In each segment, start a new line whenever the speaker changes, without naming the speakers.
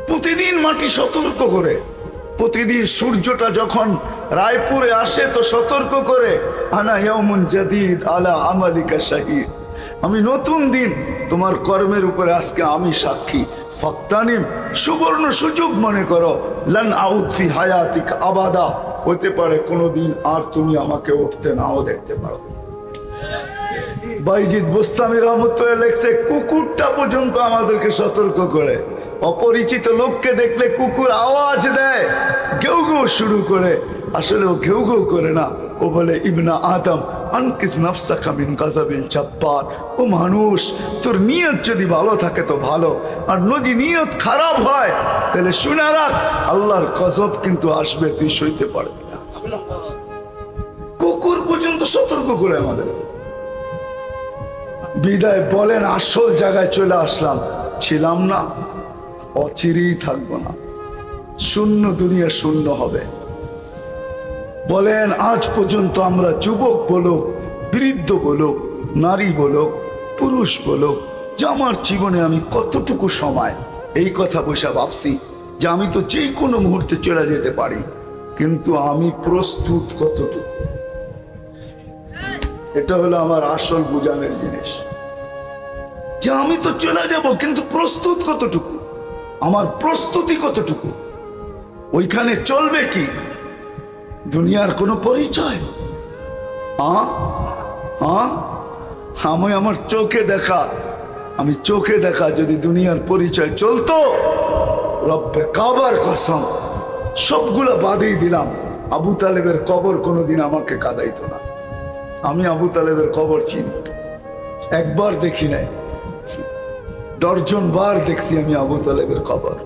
প্রতিদিন মাটি সতর্ক করে, প্রতিদিন সূর্যটা যখন রায়পুরে আসে তো সতর্ক করে, আনা ইয়াউমুন জাদীদ আলা আমালিকা শাহীদ, আমি নতুন দিন তোমার কর্মের উপরে আজকে আমি সাক্ষী। ফাক্তানিম, সুবর্ণ সুযোগ মনে করো, লান আউদ ফি হায়াতিক আবাদা, হতে পারে কোনোদিন আর তুমি আমাকে উঠতে নাও দেখতে পারো। বাইজিদ বোস্তামি রহমতুল্লাহ লেখছে, কুকুরটা পর্যন্ত আমাদেরকে সতর্ক করে। অপরিচিত লোককে দেখলে কুকুর আওয়াজ দেয়, ঘেউ ঘেউ শুরু করে, আসলে ও ঘেউ ঘেউ করে না, ও বলে ইবনা আদম আনকিস নাফসাকা মিন গাযাবিল জাব্বার, ও মানুষ তোর নিয়ত যদি ভালো থাকে তো ভালো, আর যদি নিয়ত খারাপ হয় তাহলে শুনে রাখ আল্লাহর গজব কিন্তু আসবে, তুই সইতে পারবি না। কুকুর পর্যন্ত সতর্ক করে আমাদের। বিদায় বলেন, আসল জায়গায় চলে আসলাম, ছিলাম না, অচিরেই থাকবো না, শূন্য দুনিয়া শূন্য হবে। বলেন আজ পর্যন্ত আমরা যুবক বলো, বৃদ্ধ বলো, নারী বলো, পুরুষ বলো, যে আমার জীবনে আমি কতটুকু সময় এই কথা বসে ভাবছি যে আমি তো যে কোনো মুহূর্তে চলে যেতে পারি, কিন্তু আমি প্রস্তুত কতটুকু? এটা হলো আমার আসল বুঝানোর জিনিস, যে আমি তো চলে যাব কিন্তু প্রস্তুত কতটুকু, আমার প্রস্তুতি কতটুকু? ওইখানে চলবে কি দুনিয়ার কোনো পরিচয়? আমি আমার চোখে দেখা যদি দুনিয়ার পরিচয় চলতো, রব্বে কাবার কসম সবগুলা বাদেই দিলাম, আবু তালেবের কবর কোনোদিন আমাকে কাঁদাইতো না। আমি আবু তালেবের কবর চিনি, একবার দেখি নাই, ডর্জন বার দেখছি আমি আবু তালেবের কবর।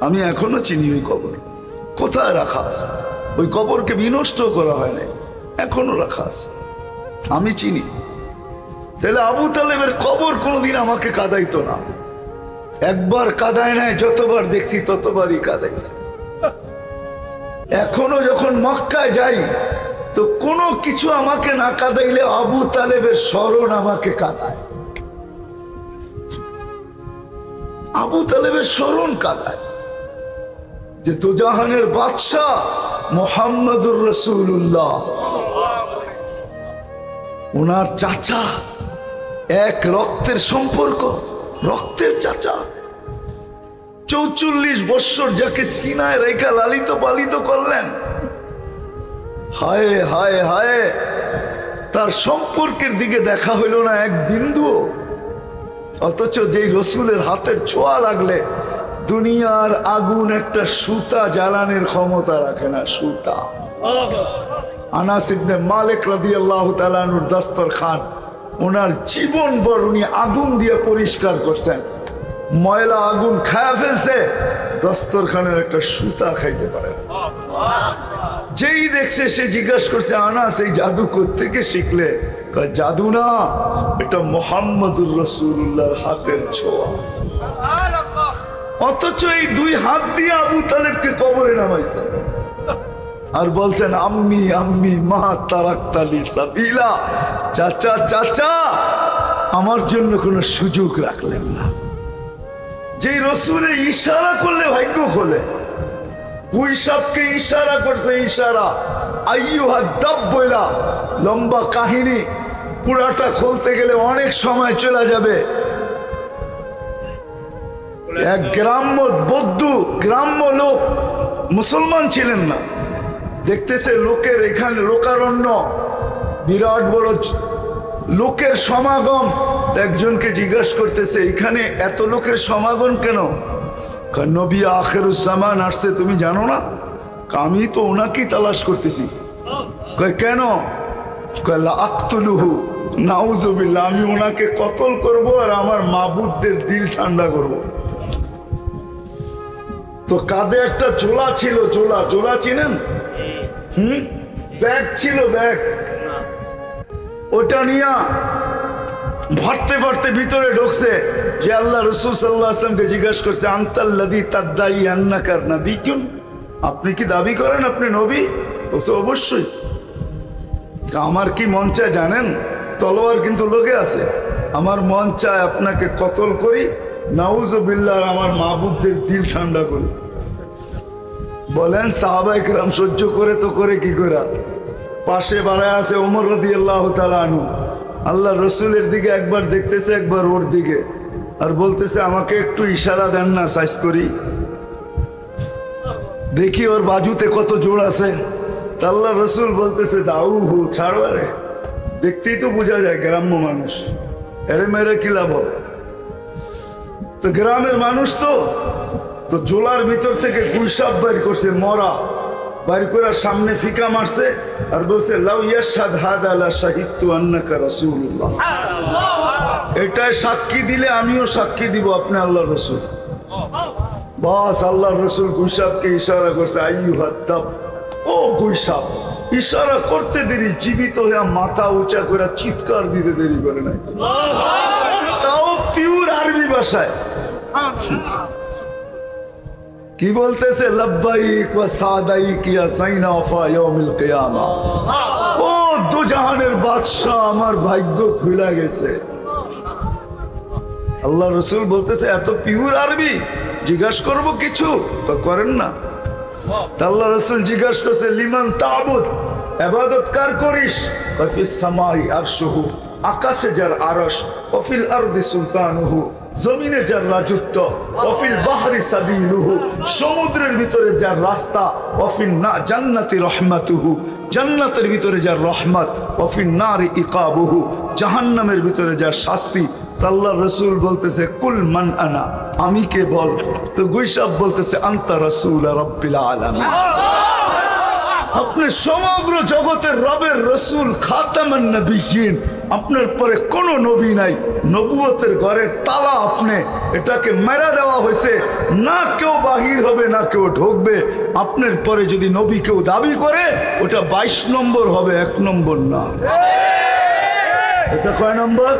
আমি এখনো চিনি ওই কবর কোথায় রাখা আছে, ওই কবরকে বিনষ্ট করা হয় নাই, এখনো রাখা আছে, আমি চিনি। তাহলে আবু তালেবের কবর কোনোদিন আমাকে কাঁদাইতো না, একবার কাঁদায় নাই, যতবার দেখছি ততবারই কাঁদাইছে। এখনো যখন মক্কায় যাই তো কোনো কিছু আমাকে না কাঁদাইলে আবু তালেবের স্মরণ আমাকে কাঁদায়, আবু তালেবের স্মরণ কাঁদায়, যে দুজাহানের বাদশাহ মুহাম্মদুর রাসূলুল্লাহ, ওনার চাচা, এক রক্তের সম্পর্ক, রক্তের চাচা, 44 বৎসর যাকে সিনায় রেখা লালিত পালিত করলেন, হায় হায় হায়, তার সম্পর্কের দিকে দেখা হইল না এক বিন্দু। অথচ যেই রসুলের হাতের ছোঁয়া লাগলে দুনিয়ার আগুন একটা সুতা জ্বালানোর ক্ষমতা রাখে না, সুতা। আনাস ইবনে মালিক রাদিয়াল্লাহু তাআলা আনহুর দস্তরখান, ওনার জীবন ভর উনি আগুন দিয়ে পরিষ্কার করছেন, ময়লা আগুন খায়া ফেলছে, দস্তরখানের একটা সুতা খাইতে পারে। যেই দেখছে সে জিজ্ঞাসা করছে, আনাস এই জাদু কোত্থেকে শিখলে? জাদু না, এটা মুহাম্মদুর রাসূলুল্লাহর হাতের ছোঁয়া। অথচ এই দুই হাত দিয়ে আবু তালেবকে কবরে নামাইছেন আর বলছেন, আম্মি আম্মি মা তারাক্তালি সাবিলা, চাচা চাচা আমার জন্য কোনো সুযোগ রাখলেন না। যেই রসুলের ইশারা করলে ভাগ্য খোলে, কুই সাপকে ইশারা করছে, ইশারা আইয়ুহা দাব বইলা, লম্বা কাহিনী, পুরাটা খুলতে গেলে অনেক সময় চলে যাবে। এক গ্রাম্য বৌদ্ধ, গ্রাম্য লোক, মুসলমান ছিলেন না, দেখতেছে লোকের এখানে লোকারণ্য, বিরাট বড় লোকের সমাগম, একজনকে জিজ্ঞাসা করতেছে, এখানে এত লোকের সমাগম কেন? নবী আখিরুজ্জামান আসছে, তুমি জানো না? আমি তো ওনাকেই তালাশ করতেছি। কেন? আক্তুলুহু নাউজুবিল্লাহ, আমি ওনাকে কতল করব আর আমার মাবুদদের দিল ঠান্ডা করব। তো কাঁধে একটা ঝোলা ছিল, ঝোলা চিনেন? ব্যাগ ছিল, ব্যাগ, ওটা নিয়ে ভরতে ভরতে ভিতরে ঢুকছে। যে আল্লাহ রাসূল সাল্লাল্লাহু আলাইহি ওয়াসাল্লামকে জিজ্ঞাসা করছে, আনতাল্লাযী তাদদাই আন্নাকা নাবিয়্যুন, আপনি কি দাবি করেন আপনি নবী? বলছে অবশ্যই। আমার কি মন চায় জানেন? তলোয়ার কিন্তু লোকে আছে, আমার মন চায় আপনাকে কতল করি, নাউজুবিল্লাহ, আমার মাহবুবদের দিল ঠান্ডা করে। বলেন সাহাবায়ে কেরাম সহ্য করে তো করে কি করে? পাশে বাড়ায় আছে ওমর রাদিয়াল্লাহু তাআলা আনহু, আল্লাহ রসুলের দিকে একবার দেখতেছে, একবার ওর দিকে, আর বলতেছে আমাকে একটু ইশারা দেন না, সাইজ করি দেখি ওর বাজুতে কত জোর আছে। আল্লাহ রসুল বলতেছে দাউ হু ছাড়ো, আরে দেখতেই তো বোঝা যায় গ্রাম্য মানুষ, এরে মেরে কি লাভ? তো গ্রামের মানুষ তো জোলার ভিতর থেকে গুইসাপ বের করছে, মরা বাইর করে সামনে ফিকা মারছে আর বলছে লাউ ইয়াশহাদ হাদা লা শাহিদতু আন্নাকা রাসূলুল্লাহ, এটাই সাক্ষী দিলে আমিও সাক্ষী দিব আপনি আল্লাহর রাসূল। বাস আল্লাহর রাসূল গুইসাপকে ইশারা করছে আইয়ুহাদ দাব, ও গুইসাপ। ইশারা করতে দেরি, জীবিত হয়ে মাথা উঁচা করে চিৎকার দিতে দেরি করে নাই, তাও পিওর আরবি ভাষায়। কি বলতেছে? লব্বাইক ওয়া সাদাইক ইয়া সাইনা ওয়া ইয়াউমিল কিয়ামা। ও দুজাহানের বাদশা, আমার ভাগ্য খুলে গেছে। আল্লাহ রাসূল বলতেছে এত পিওর আরবি, জিজ্ঞাসা করব কিছু তো করেন না। আল্লাহ রাসূল জিজ্ঞাসা করছে লিমান তা'বুদ, ইবাদত কার করিস? ফিস সামাই আরশুহু, আকাশে যার আরশ, ওয়া ফিল আরদি সুলতানুহু, জমিনে যার রাজত্ব, ওয়াফিল বাহরি সাবিলুহু, সমুদ্রের ভিতরে যার রাস্তা, ওয়াফিন না জান্নাতি রহমাতুহু, জান্নাতের ভিতরে যার রহমত, ওয়াফিন নারি ইকাবুহু, জাহান্নামের ভিতরে যার শাস্তি। আল্লাহ রাসূল বলতেছে কুল মান আনা, আমি কে বল? তো গুইসাপ বলতেছে আনতা রাসূল রাব্বিল আলামিন, আপনি সমগ্র জগতের রবের রসুল, খাতামান নবিয়্যিন, আপনার পরে কোনো নবী নাই, নবুয়তের ঘরের তালা আপনি, এটাকে মেরা দেওয়া হয়েছে, না কেউ বাহির হবে না কেউ ঢুকবে। আপনার পরে যদি নবী কেউ দাবি করে ওটা 22 নম্বর হবে, 1 নম্বর না। এটা কয় নম্বর?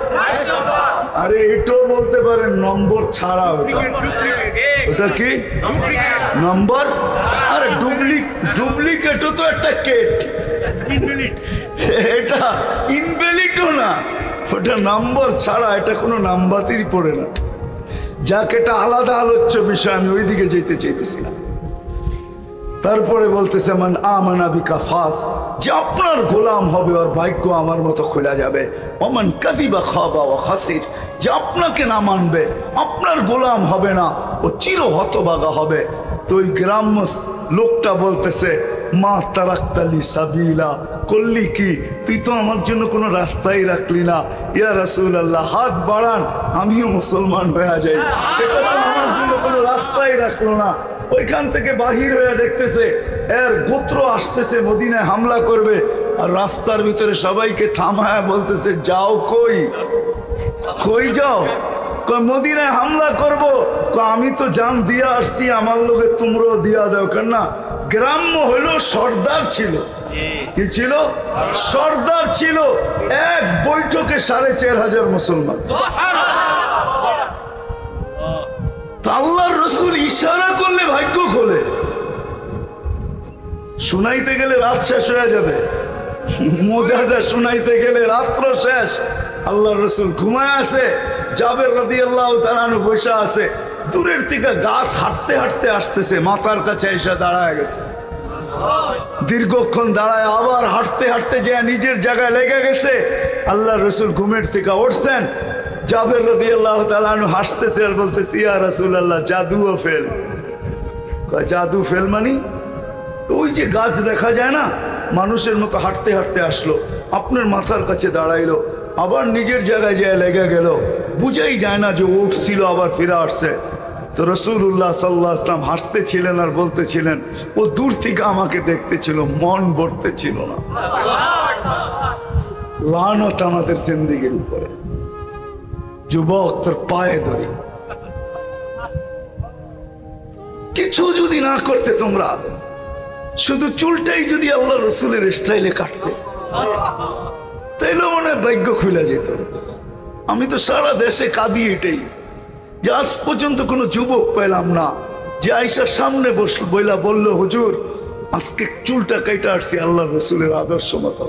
আরে এটাও বলতে পারেন নম্বর ছাড়া, ওটা কি নম্বর? আরে ডুপ্লিকেটও তো একটা কেট, এটা ইনভ্যালিডও না, ওটা নম্বর ছাড়া, এটা কোনো নাম্বারই পড়ে না। যাক, এটা আলাদা আলোচ্য বিষয়, আমি ওই দিকে যেতে চাইতেছিলাম। তারপরে বলতেছে মান আমানা বিকা ফাস, যে আপনার গোলাম হবে ওর ভাগ্য আমার মতো খোলা যাবে। ওমান কাযিবা খাবা ওয়া খাসির, যে আপনাকে না মানবে আপনার গোলাম হবে না, ও চির হতভাগা হবে। তো ওই গ্রাম্য লোকটা বলতেছে মা তারাক্তালি সাবিলা, করলি কি তুই? তো আমার জন্য কোনো রাস্তাই রাখলি না। ইয়া রাসূলুল্লাহ, হাত বাড়ান আমিও মুসলমান হয়ে যাই। এটা তো আমার জন্য কোনো রাস্তাই রাখলো না। ওইখান থেকে বাহির হয়ে দেখতেছে এর গোত্র আসতেছে, মদিনায় হামলা করবে, আর রাস্তার ভিতরে সবাইকে থামায় বলতেছে যাও, কই কই যাও? মদিনায় হামলা করব। আমি তো জান দিয়া আসছি, আমার লোকে তোমরাও দিয়া দাও। কেন? গ্রাম্য হইলো সর্দার ছিল। কি ছিল? সর্দার ছিল। এক বৈঠকে 4500 মুসলমান। আল্লাহর রাসূল ইশারা করলে ভাগ্য খোলে। শুনাইতে গেলে রাত শেষ হয়ে যাবে, মোজাজা শুনাইতে গেলে রাত্র শেষ। আল্লাহর রাসূল ঘুমায় আছে, জাবের রাদিয়াল্লাহু তাআলা আনহু বসে আছে। দূরের থেকে গাছ হাঁটতে হাঁটতে আসতেছে, মাথার কাছে এসে দাঁড়ায় গেছে। দীর্ঘক্ষণ দাঁড়ায় আবার হাঁটতে হাঁটতে যে নিজের জায়গায় লেগে গেছে। আল্লাহর রাসূল ঘুমের থেকে উঠছেন, জাবের রাদিয়াল্লাহু তাআলা আনহু হাসতেছে আর বলতেছে ইয়া রাসূলুল্লাহ, জাদুও ফেল। জাদু ফেল মানে? ওই যে গাছ দেখা যায় না, মানুষের মতো হাঁটতে হাঁটতে আসলো, আপনার মাথার কাছে দাঁড়াইলো, আবার নিজের জায়গায় যায় লেগে গেল। বুঝাই যায় না যে উঠছিল আবার ফিরে আসছে। তো রাসূলুল্লাহ সাল্লাল্লাহু আলাইহি ওয়াসাল্লাম হাসতেছিলেন আর বলতেছিলেন ও দূর থেকে আমাকে দেখতেছিল, মন ভরতেছিল না। লানত আমাদের জিন্দেগির উপরে। যুবক, তোর পায়ে ধরি, কিছু যদি না করতে তোমরা, শুধু চুলটাই যদি আল্লাহ রসুলের স্টাইলে কাটতে, তাইলে মনে হয় ভাগ্য খুলে যেত। আমি তো সারা দেশে কাঁদি এটাই, যে আজ পর্যন্ত কোনো যুবক পেলাম না যে আয়েশার সামনে বসল বইলা বলল হুজুর আজকে চুলটা কাইটা আসছি আল্লাহ রসুলের আদর্শ মতো।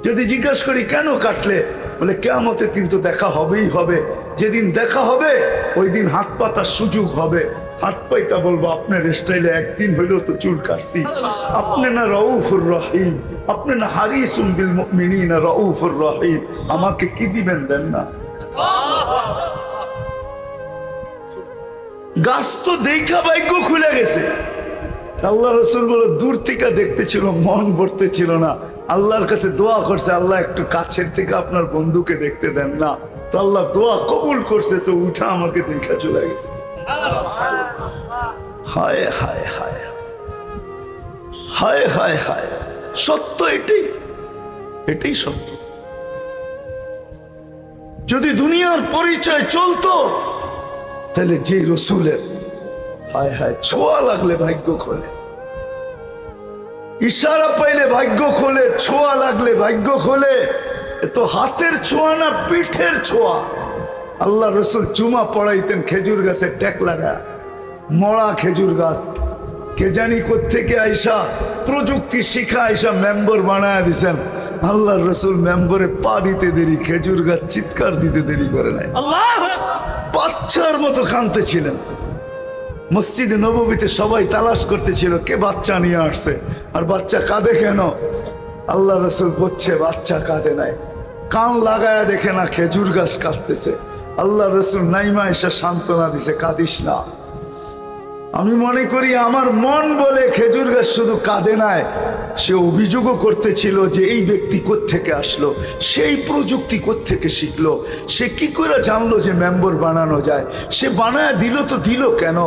যদি জিজ্ঞাসা করি কেন কাটলে, বলে কিয়ামতের দিন তো দেখা হবেই হবে, যেদিন দেখা হবে ওই দিন হাত পাতার সুযোগ হবে, হাত পাইতা বলবো আপনার স্টাইলে একদিন হইলেও তো চুল কাটছি। আপনি না রউফুর রহিম, আপনি না হারিসুম বিল মুমিনিনা রউফুর রহিম, আমাকে কি দিবেন দেন না। গাছ তো দেখা ভাগ্য খুলে গেছে। আল্লাহ রসুল বলে দূর থেকে দেখতেছিল, মন ভরতে ছিল না। আল্লাহর কাছে দোয়া করছে, আল্লাহ একটু কাছের থেকে আপনার বন্ধুকে দেখতে দেন না। তো আল্লাহ দোয়া কবুল করছে, তো উঠা আমাকে দেখা চলে গেছে। হায় হায় হায় হায় হায় হায়, সত্য এটাই, এটাই সত্য। যদি দুনিয়ার পরিচয় চলতো তাহলে যে রসুলের হায় হায় ছোঁয়া লাগলে ভাগ্য খোলে, ইশারা পাইলে ভাগ্য খোলে, ছোঁয়া লাগলে ভাগ্য খোলে। তো হাতের ছোঁয়া না পিঠের ছোঁয়া। আল্লাহ রসুল চুমা পড়াইতেন খেজুর গাছের ট্যাক লাগা, মরা খেজুর গাছ। কে জানি কোত্থেকে আইসা প্রযুক্তি শিখা আইসা মেম্বার বানায় দিছেন। আল্লাহ রসুল মেম্বরে পা দিতে দেরি, খেজুর গাছ চিৎকার দিতে দেরি করে নাই, বাচ্চার মতো কাঁদতে ছিলেন। মসজিদে নববীতে সবাই তালাশ করতেছিল কে বাচ্চা নিয়ে আসছে, আর বাচ্চা কাঁদে কেন। আল্লাহ রসুল বলছে বাচ্চা কাঁদে নাই, কান লাগায়া দেখে না খেজুর গাছ কাঁদতেছে। আল্লাহ রসুল নাইমা এসে সান্ত্বনা দিছে, কাঁদিস না। আমি মনে করি আমার মন বলে খেজুর গাছ শুধু কাঁদে নাই, সে অভিযোগও করতেছিল যে এই ব্যক্তি কোত্থেকে আসলো, সেই প্রযুক্তি কোত্থেকে শিখলো, সে কি করে জানলো যে মেম্বার বানানো যায়, সে বানায় দিল তো দিল কেন,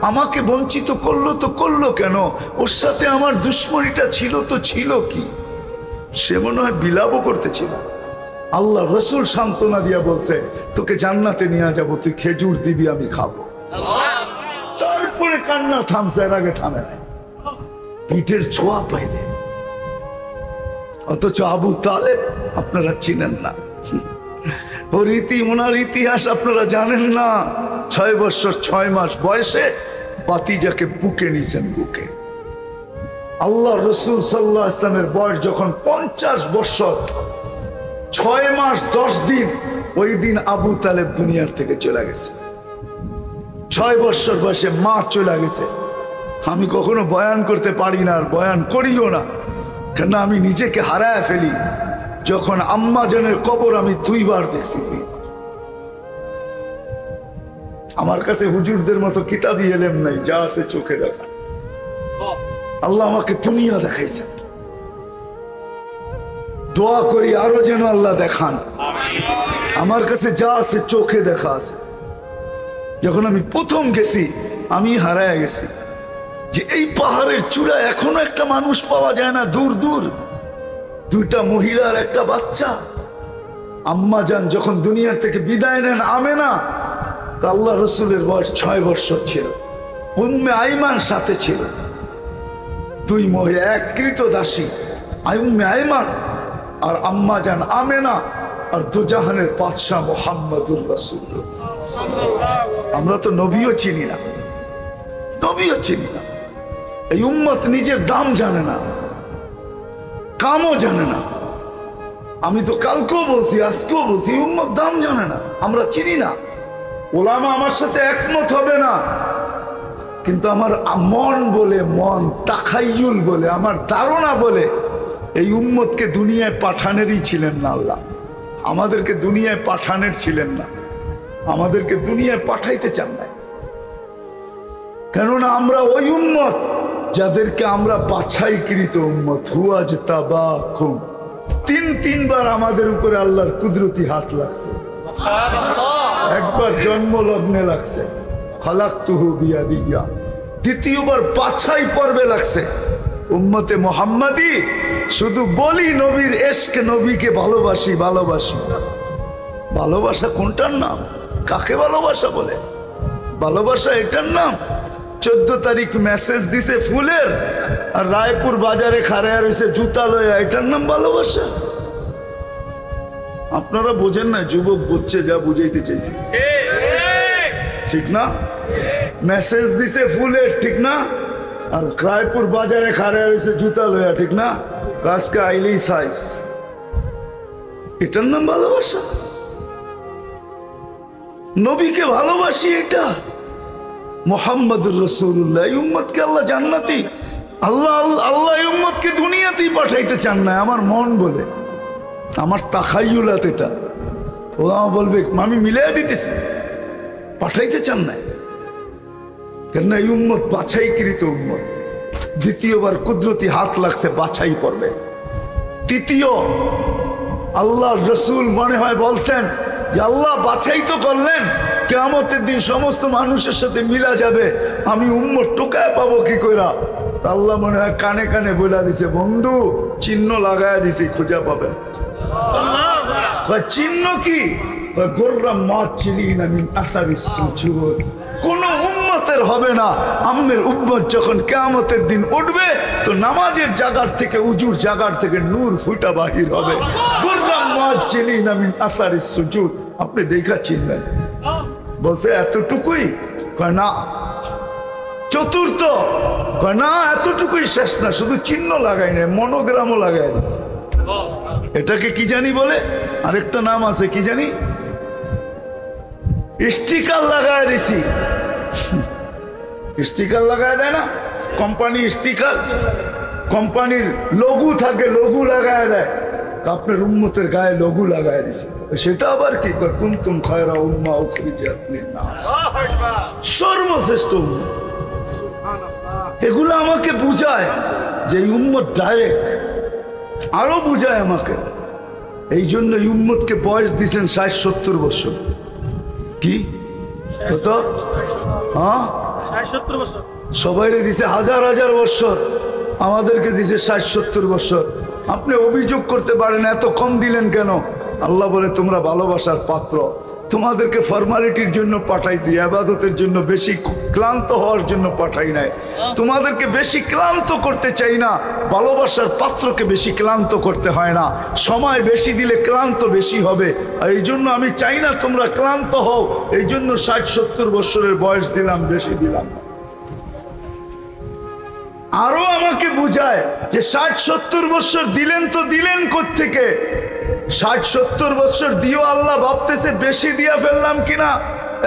আমাকে বঞ্চিত করলো তো করলো কেন, ওর সাথে আমার দুশ্মনীটা ছিল তো ছিল কি। সে মনে হয় বিলাপও করতেছিল। আল্লাহ রসুল সান্ত্বনা দিয়া বলছে তোকে জান্নাতে নিয়ে যাবো, তুই খেজুর দিবি আমি খাবো। তারপরে কান্না থামছে, এর আগে থামে নাই। পিঠের ছোঁয়া পাইলে। অথচ আবু তালেব আপনারা চিনেন না, ওর ওনার ইতিহাস আপনারা জানেন না। 6 বছর 6 মাস বয়সে বাতিজাকে বুকে নিছেন, বুকে। আল্লাহ রসুল সাল্লাল্লাহু আলাইহি ওয়াসাল্লামের বয়স যখন 50 বছর 6 মাস 10 দিন, ওই দিন আবু তালেব দুনিয়ার থেকে চলে গেছে। 6 বছর বয়সে মা চলে গেছে। আমি কখনো বয়ান করতে পারি না, আর বয়ান করিও না, কেন আমি নিজেকে হারায় ফেলি। যখন আম্মা জানের কবর আমি 2 বার দেখছি। আমার কাছে হুজুরদের মতো কিতাবি এলেম নাই, যা আছে চোখে দেখা। আল্লাহ আমাকে দুনিয়া দেখাইছে, দোয়া করি আরো যেন আল্লাহ দেখান। আমার কাছে যা আছে চোখে দেখা আছে। যখন আমি প্রথম গেছি আমি হারায় গেছি যে এই পাহাড়ের চূড়ায় এখনো একটা মানুষ পাওয়া যায় না, দূর দূর 2টা মহিলার একটা বাচ্চা। আম্মা জান যখন দুনিয়ার থেকে বিদায় নেন আমেনা, তা আল্লাহ রসুলের বয়স 6 বছর ছিল। উম্মে আইমান সাথে ছিল, 2 মহিলা, এক কৃতদাসী উম্মে আইমান আর আম্মা জান আমেনা, আর দুজাহানের বাদশাহ মুহাম্মদুর রাসূলুল্লাহ। আমরা তো নবীও চিনি না, নবীও চিনি না। এই উম্মত নিজের দাম জানে না, কামও জানে না। আমি তো কালকেও বলছি, আজকেও বলছি, উম্মত দাম জানে না, আমরা চিনি না। ওলামা আমার সাথে একমত হবে না, কিন্তু আমার মন বলে, মন তাখাইয়ুল বলে, আমার ধারণা বলে এই উম্মতকে দুনিয়ায় পাঠানেরই ছিলেন না আল্লাহ। আমাদেরকে দুনিয়ায় পাঠানের ছিলেন না, আমাদেরকে দুনিয়ায় পাঠাইতে চান না। কেননা আমরা ওই উম্মত যাদেরকে আমরা বাছাইকৃত উম্মত। হুয়াজতাবাকুম, 3বার আমাদের উপরে আল্লাহর কুদরতি হাত লাগছে। একবার জন্ম লগ্নে লাগছে, খালাকতুহু বিয়াদিয়া। দ্বিতীয়বার বাছাই পর্বে লাগছে। উম্মতে মুহাম্মাদি শুধু বলি নবীর এশক, নবীকে ভালোবাসি ভালোবাসি। ভালোবাসা কোনটার নাম? কাকে ভালোবাসা বলে? ভালোবাসা এটার নাম 14 তারিখ মেসেজ দিছে ফুলের, আর রায়পুর বাজারে খাড়ায় রয়েছে জুতা লয়া, এটার নাম ভালোবাসা? আপনারা বোঝেন না, যুবক বুঝছে, যা বুঝাইতে চাইছি ঠিক না? মেসেজ দিছে ফুলের, ঠিক না? আর রায়পুর বাজারে খাড়ায় রয়েছে জুতা লয়া, ঠিক না? আজকে আইলেই সাইজ, এটার নাম ভালোবাসা? নবীকে ভালোবাসি, এটা মুহাম্মদুর রাসূলুল্লাহ। এই উম্মতকে আল্লাহ জান্নাতি, আল্লাহ আল্লাহ এই উম্মতকে দুনিয়াতেই পাঠাইতে চান না। আমার মন বলে, আমার তাখাইয়ুলাত এটা। ওরা বলবে আমি মিলিয়ে দিতেছি, পাঠাইতে চান না। কেননা এই উম্মত বাছাইকৃত উম্মত। দ্বিতীয়বার কুদরতি হাত লাগছে, বাছাই করবে। তৃতীয়, আল্লাহ রসুল মনে হয় বলছেন যে আল্লাহ বাছাই তো করলেন, কিয়ামতের দিন সমস্ত মানুষের সাথে মিলা যাবে, আমি উম্মত টোকায় পাবো কি কইরা? আল্লাহ মনে হয় কানে কানে বলে দিছে, বন্ধু চিহ্ন লাগায় দিছি, খুঁজে পাবেন। চিহ্ন কি? গোর্রাম মাছ চিনি না মিন আসারিস সুজুদ। কোন উম্মতের হবে না। আম্মের উম্মত যখন কিয়ামতের দিন উঠবে তো নামাজের জায়গার থেকে, উজুর জায়গার থেকে নূর ফুটা বাহির হবে। গোর্রাম মাছ চিনি না মিন আসারিস সুজুদ। আপনি দেখা চিনবেন। বলছে এতটুকুই? কয় না। চতুর্থ, কয় না এতটুকুই শেষ না, শুধু চিহ্ন লাগাই না, মনোগ্রামও লাগাই দিছে। এটাকে কি জানি বলে, আরেকটা নাম আছে, কি জানি, স্টিকার লাগায় দিছি। স্টিকার লাগায় দেয় না কোম্পানি, স্টিকার কোম্পানির লঘু থাকে, লঘু লাগায় দেয়। আপনার উম্মতের গায়ে লঘু লাগায় দিছে। সেটা আবার কি? কুনতুম খায়রা উম্মাহ উখরিজাত লিন-নাস, সর্বশ্রেষ্ঠ উম্মত। এগুলো আমাকে বুঝায় যে এই উম্মত ডাইরেক্ট, আরো বুঝায় আমাকে। এই জন্য এই উম্মতকে বয়স দিয়েছেন 60-70 বছর। কি কত? হ্যাঁ,
60-70 বছর।
সবাইরে দিছে হাজার হাজার বছর, আমাদেরকে দিছে 60-70 বছর। আপনি অভিযোগ করতে পারেন এত কম দিলেন কেন? আল্লাহ বলে তোমরা ভালোবাসার পাত্র, তোমাদেরকে ফরমালিটির জন্য পাঠাইছি, ইবাদতের জন্য, বেশি ক্লান্ত হওয়ার জন্য পাঠাই নাই। তোমাদেরকে বেশি ক্লান্ত করতে চাই না, ভালোবাসার পাত্রকে বেশি ক্লান্ত করতে হয় না। সময় বেশি দিলে ক্লান্ত বেশি হবে, আর এই জন্য আমি চাই না তোমরা ক্লান্ত হও। এই জন্য 60-70 বছরের বয়স দিলাম, বেশি দিলাম। আরো আমাকে বুঝায় যে 60-70 বছর দিলেন তো দিলেন কোত্থেকে? 60-70 বছর দিও, আল্লাহ ভাবতেছে বেশি দিয়া ফেললাম কিনা,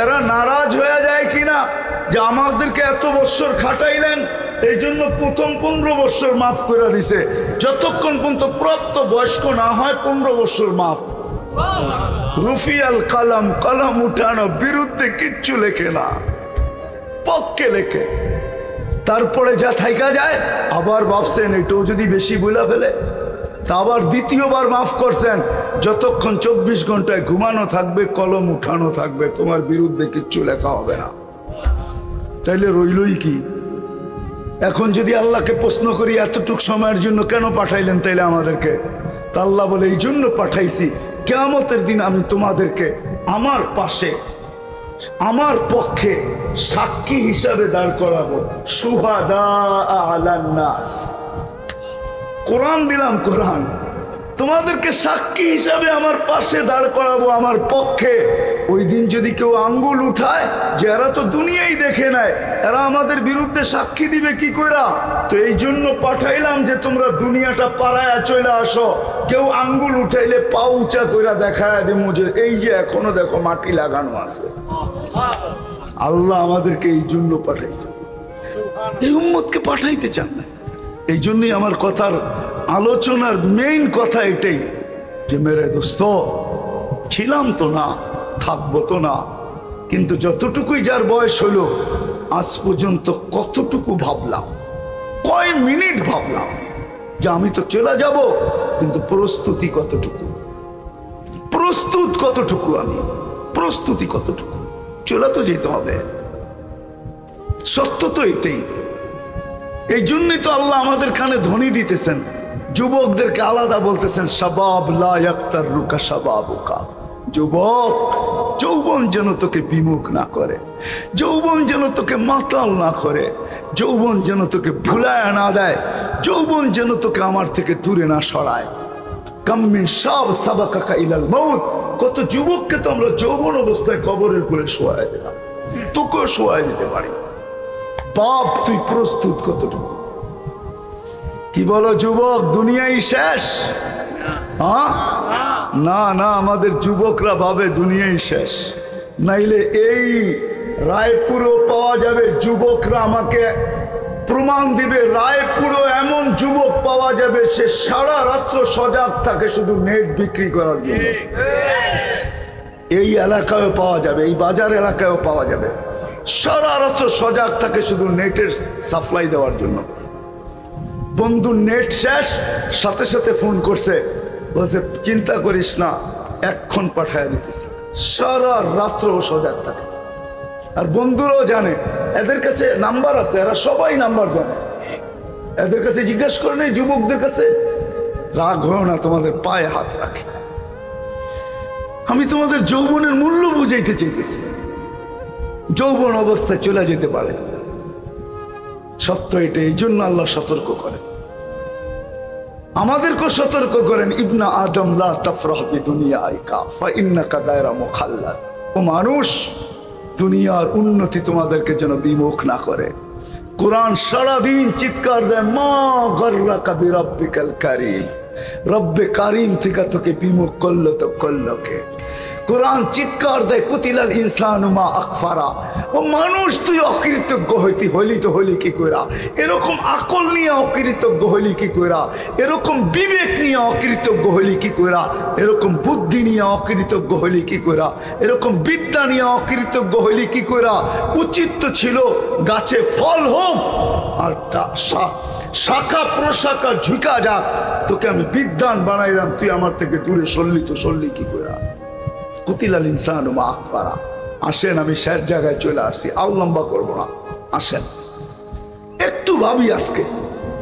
এরা নারাজ হয়ে যায় কিনা যে আমাদেরকে এত বছর খাটাইলেন। এই জন্য প্রথম 15 বছর মাফ করে দিছে, যতক্ষণ পর্যন্ত প্রাপ্ত বয়স্ক না হয় 15 বছর মাফ। রুফিয়াল কালাম, কলম উঠানো, বিরুদ্ধে কিচ্ছু লেখে না, পক্ষে লেখে। তারপরে যা থাইকা যায় আবার ভাবছেন এটাও যদি বেশি বইলা ফেলে, তা আবার দ্বিতীয়বার মাফ করছেন। যতক্ষণ 24 ঘন্টায় ঘুমানো থাকবে, কলম উঠানো থাকবে, তোমার বিরুদ্ধে কিচ্ছু লেখা হবে না। তাইলে রইলই কি? এখন যদি আল্লাহকে প্রশ্ন করি এতটুক সময়ের জন্য কেন পাঠাইলেন তাইলে আমাদেরকে? তা আল্লাহ বলে এই জন্য পাঠাইছি, কিয়ামতের দিন আমি তোমাদেরকে আমার পাশে, আমার পক্ষে সাক্ষী হিসাবে দাঁড় করাবো। শুহাদা আলান নাস, কোরআন দিলাম, কোরআন তোমাদেরকে সাক্ষী হিসাবে আমার পাশে দাঁড় করাবো, আমার পক্ষে। ওই দিন যদি কেউ আঙ্গুল উঠায় যে এরা তো দুনিয়াই দেখে নেয়, এরা আমাদের বিরুদ্ধে সাক্ষী দিবে কি কইরা? তো এই জন্য পাঠাইলাম যে তোমরা দুনিয়াটা পাড়ায় চলে আসো। কেউ আঙ্গুল উঠাইলে পা উঁচা কইরা দেখায় দিমু যে এই যে এখনো দেখো মাটি লাগানো আছে। আল্লাহ আমাদেরকে এই জন্য পাঠাইছে, এই উম্মতকে পাঠাইতে চান না। এই জন্যই আমার কথার আলোচনার মেইন কথা এটাই যে মেরে দোস্ত, ছিলাম তো না, থাকবো তো না, কিন্তু যতটুকুই যার বয়স হলো আজ পর্যন্ত কতটুকু ভাবলাম, কয় মিনিট ভাবলাম যে আমি তো চলে যাব, কিন্তু প্রস্তুতি কতটুকু, প্রস্তুত কতটুকু, আমি প্রস্তুতি কতটুকু, চলে তো যেতে হবে। সত্য তো এটাই। এই জন্যই তো আল্লাহ আমাদের কানে ধ্বনি দিতেছেন, যুবকদেরকে আলাদা বলতেছেন, শাবাব লা ইয়াক্তারুকা শাবাবুকা। যুবক, যৌবন যেন তোকে বিমুখ না করে, যৌবন যেন তোকে মাতাল না করে, যৌবন যেন তোকে ভুলায় না দেয়, যৌবন যেন তোকে আমার থেকে দূরে না সরায়। কাম্মিন শাব সাবাকাকা ইলাল মাউত, কত যুবককে তো আমরা যৌবন অবস্থায় কবরের কোলে শোয়ায় দিলাম, তোকেও শোয়ায় দিতে পারি। বাপ, তুই প্রস্তুত কতটুকু? কি বলো যুবক, দুনিয়াই শেষ? হ্যাঁ, না না, আমাদের যুবকরা ভাবে দুনিয়াই শেষ। নাইলে এই রায়পুরও পাওয়া যাবে যুবকরা আমাকে প্রমাণ দিবে, রায়পুরও এমন যুবক পাওয়া যাবে সে সারা রাত্র সজাগ থাকে শুধু নেট বিক্রি করার জন্য। এই এলাকায়ও পাওয়া যাবে, এই বাজার এলাকায়ও পাওয়া যাবে, সারা রাত্র সজাগ থাকে শুধু নেটের সাপ্লাই দেওয়ার জন্য। বন্ধুর নেট শেষ, সাথে সাথে ফোন করছে, বলছে চিন্তা করিস না, এক্ষণ পাঠায় দিতেছে। সারা রাত্র সজাগ থাকে। আর বন্ধুরাও জানে, এদের কাছে নাম্বার আছে, এরা সবাই নাম্বার জানে। এদের কাছে জিজ্ঞেস করে নেই, যুবকদের কাছে। রাগ হয় না, তোমাদের পায়ে হাত রাখে। আমি তোমাদের যৌবনের মূল্য বুঝাইতে চাইতেছি। যৌবন অবস্থায় চলে যেতে পারে, সত্য এটা। এই জন্য আল্লাহ সতর্ক করেন, আমাদেরকেও সতর্ক করেন, ইবনা আদম লা তাফরাহ বিদুনিয়াইকা ফাইন্নাকা দায়রা মুখাল্লাদ। ও মানুষ, দুনিয়ার উন্নতি তোমাদেরকে যেন বিমুখ না করে। কোরআন সারাদিন চিৎকার দেয়, মা গর্রাকা বিরাব্বিকাল কারীম, রব্বে কারিম থেকে তোকে বিমুখ করলো তো করলো কে। কোরআন চিৎকার দেয়, কুতিলাল ইনসানু মা আকফারা। ও মানুষ, তুই অকৃতজ্ঞ হলি তো হলি কি কইরা? এরকম আকল নিয়ে অকৃতজ্ঞ হলি কি কইরা? এরকম বিবেক নিয়ে অকৃতজ্ঞ হলি কি কইরা? এরকম বুদ্ধি নিয়ে অকৃতজ্ঞ হলি কি কইরা? এরকম বিদ্যা নিয়ে অকৃতজ্ঞ হলি কি কইরা? উচিত তো ছিল গাছে ফল হোক আর শাখা প্রশাখা ঝুঁকা যাক, তোকে আমি বিদ্বান বানাইলাম, তুই আমার থেকে দূরে সরলি কি কইরা? কুতিলাল ইনসানু মা আকফারা। আসেন, আমি শেষ জায়গায় চলে আসছি, আর লম্বা করবো না। আসেন একটু ভাবি আজকে,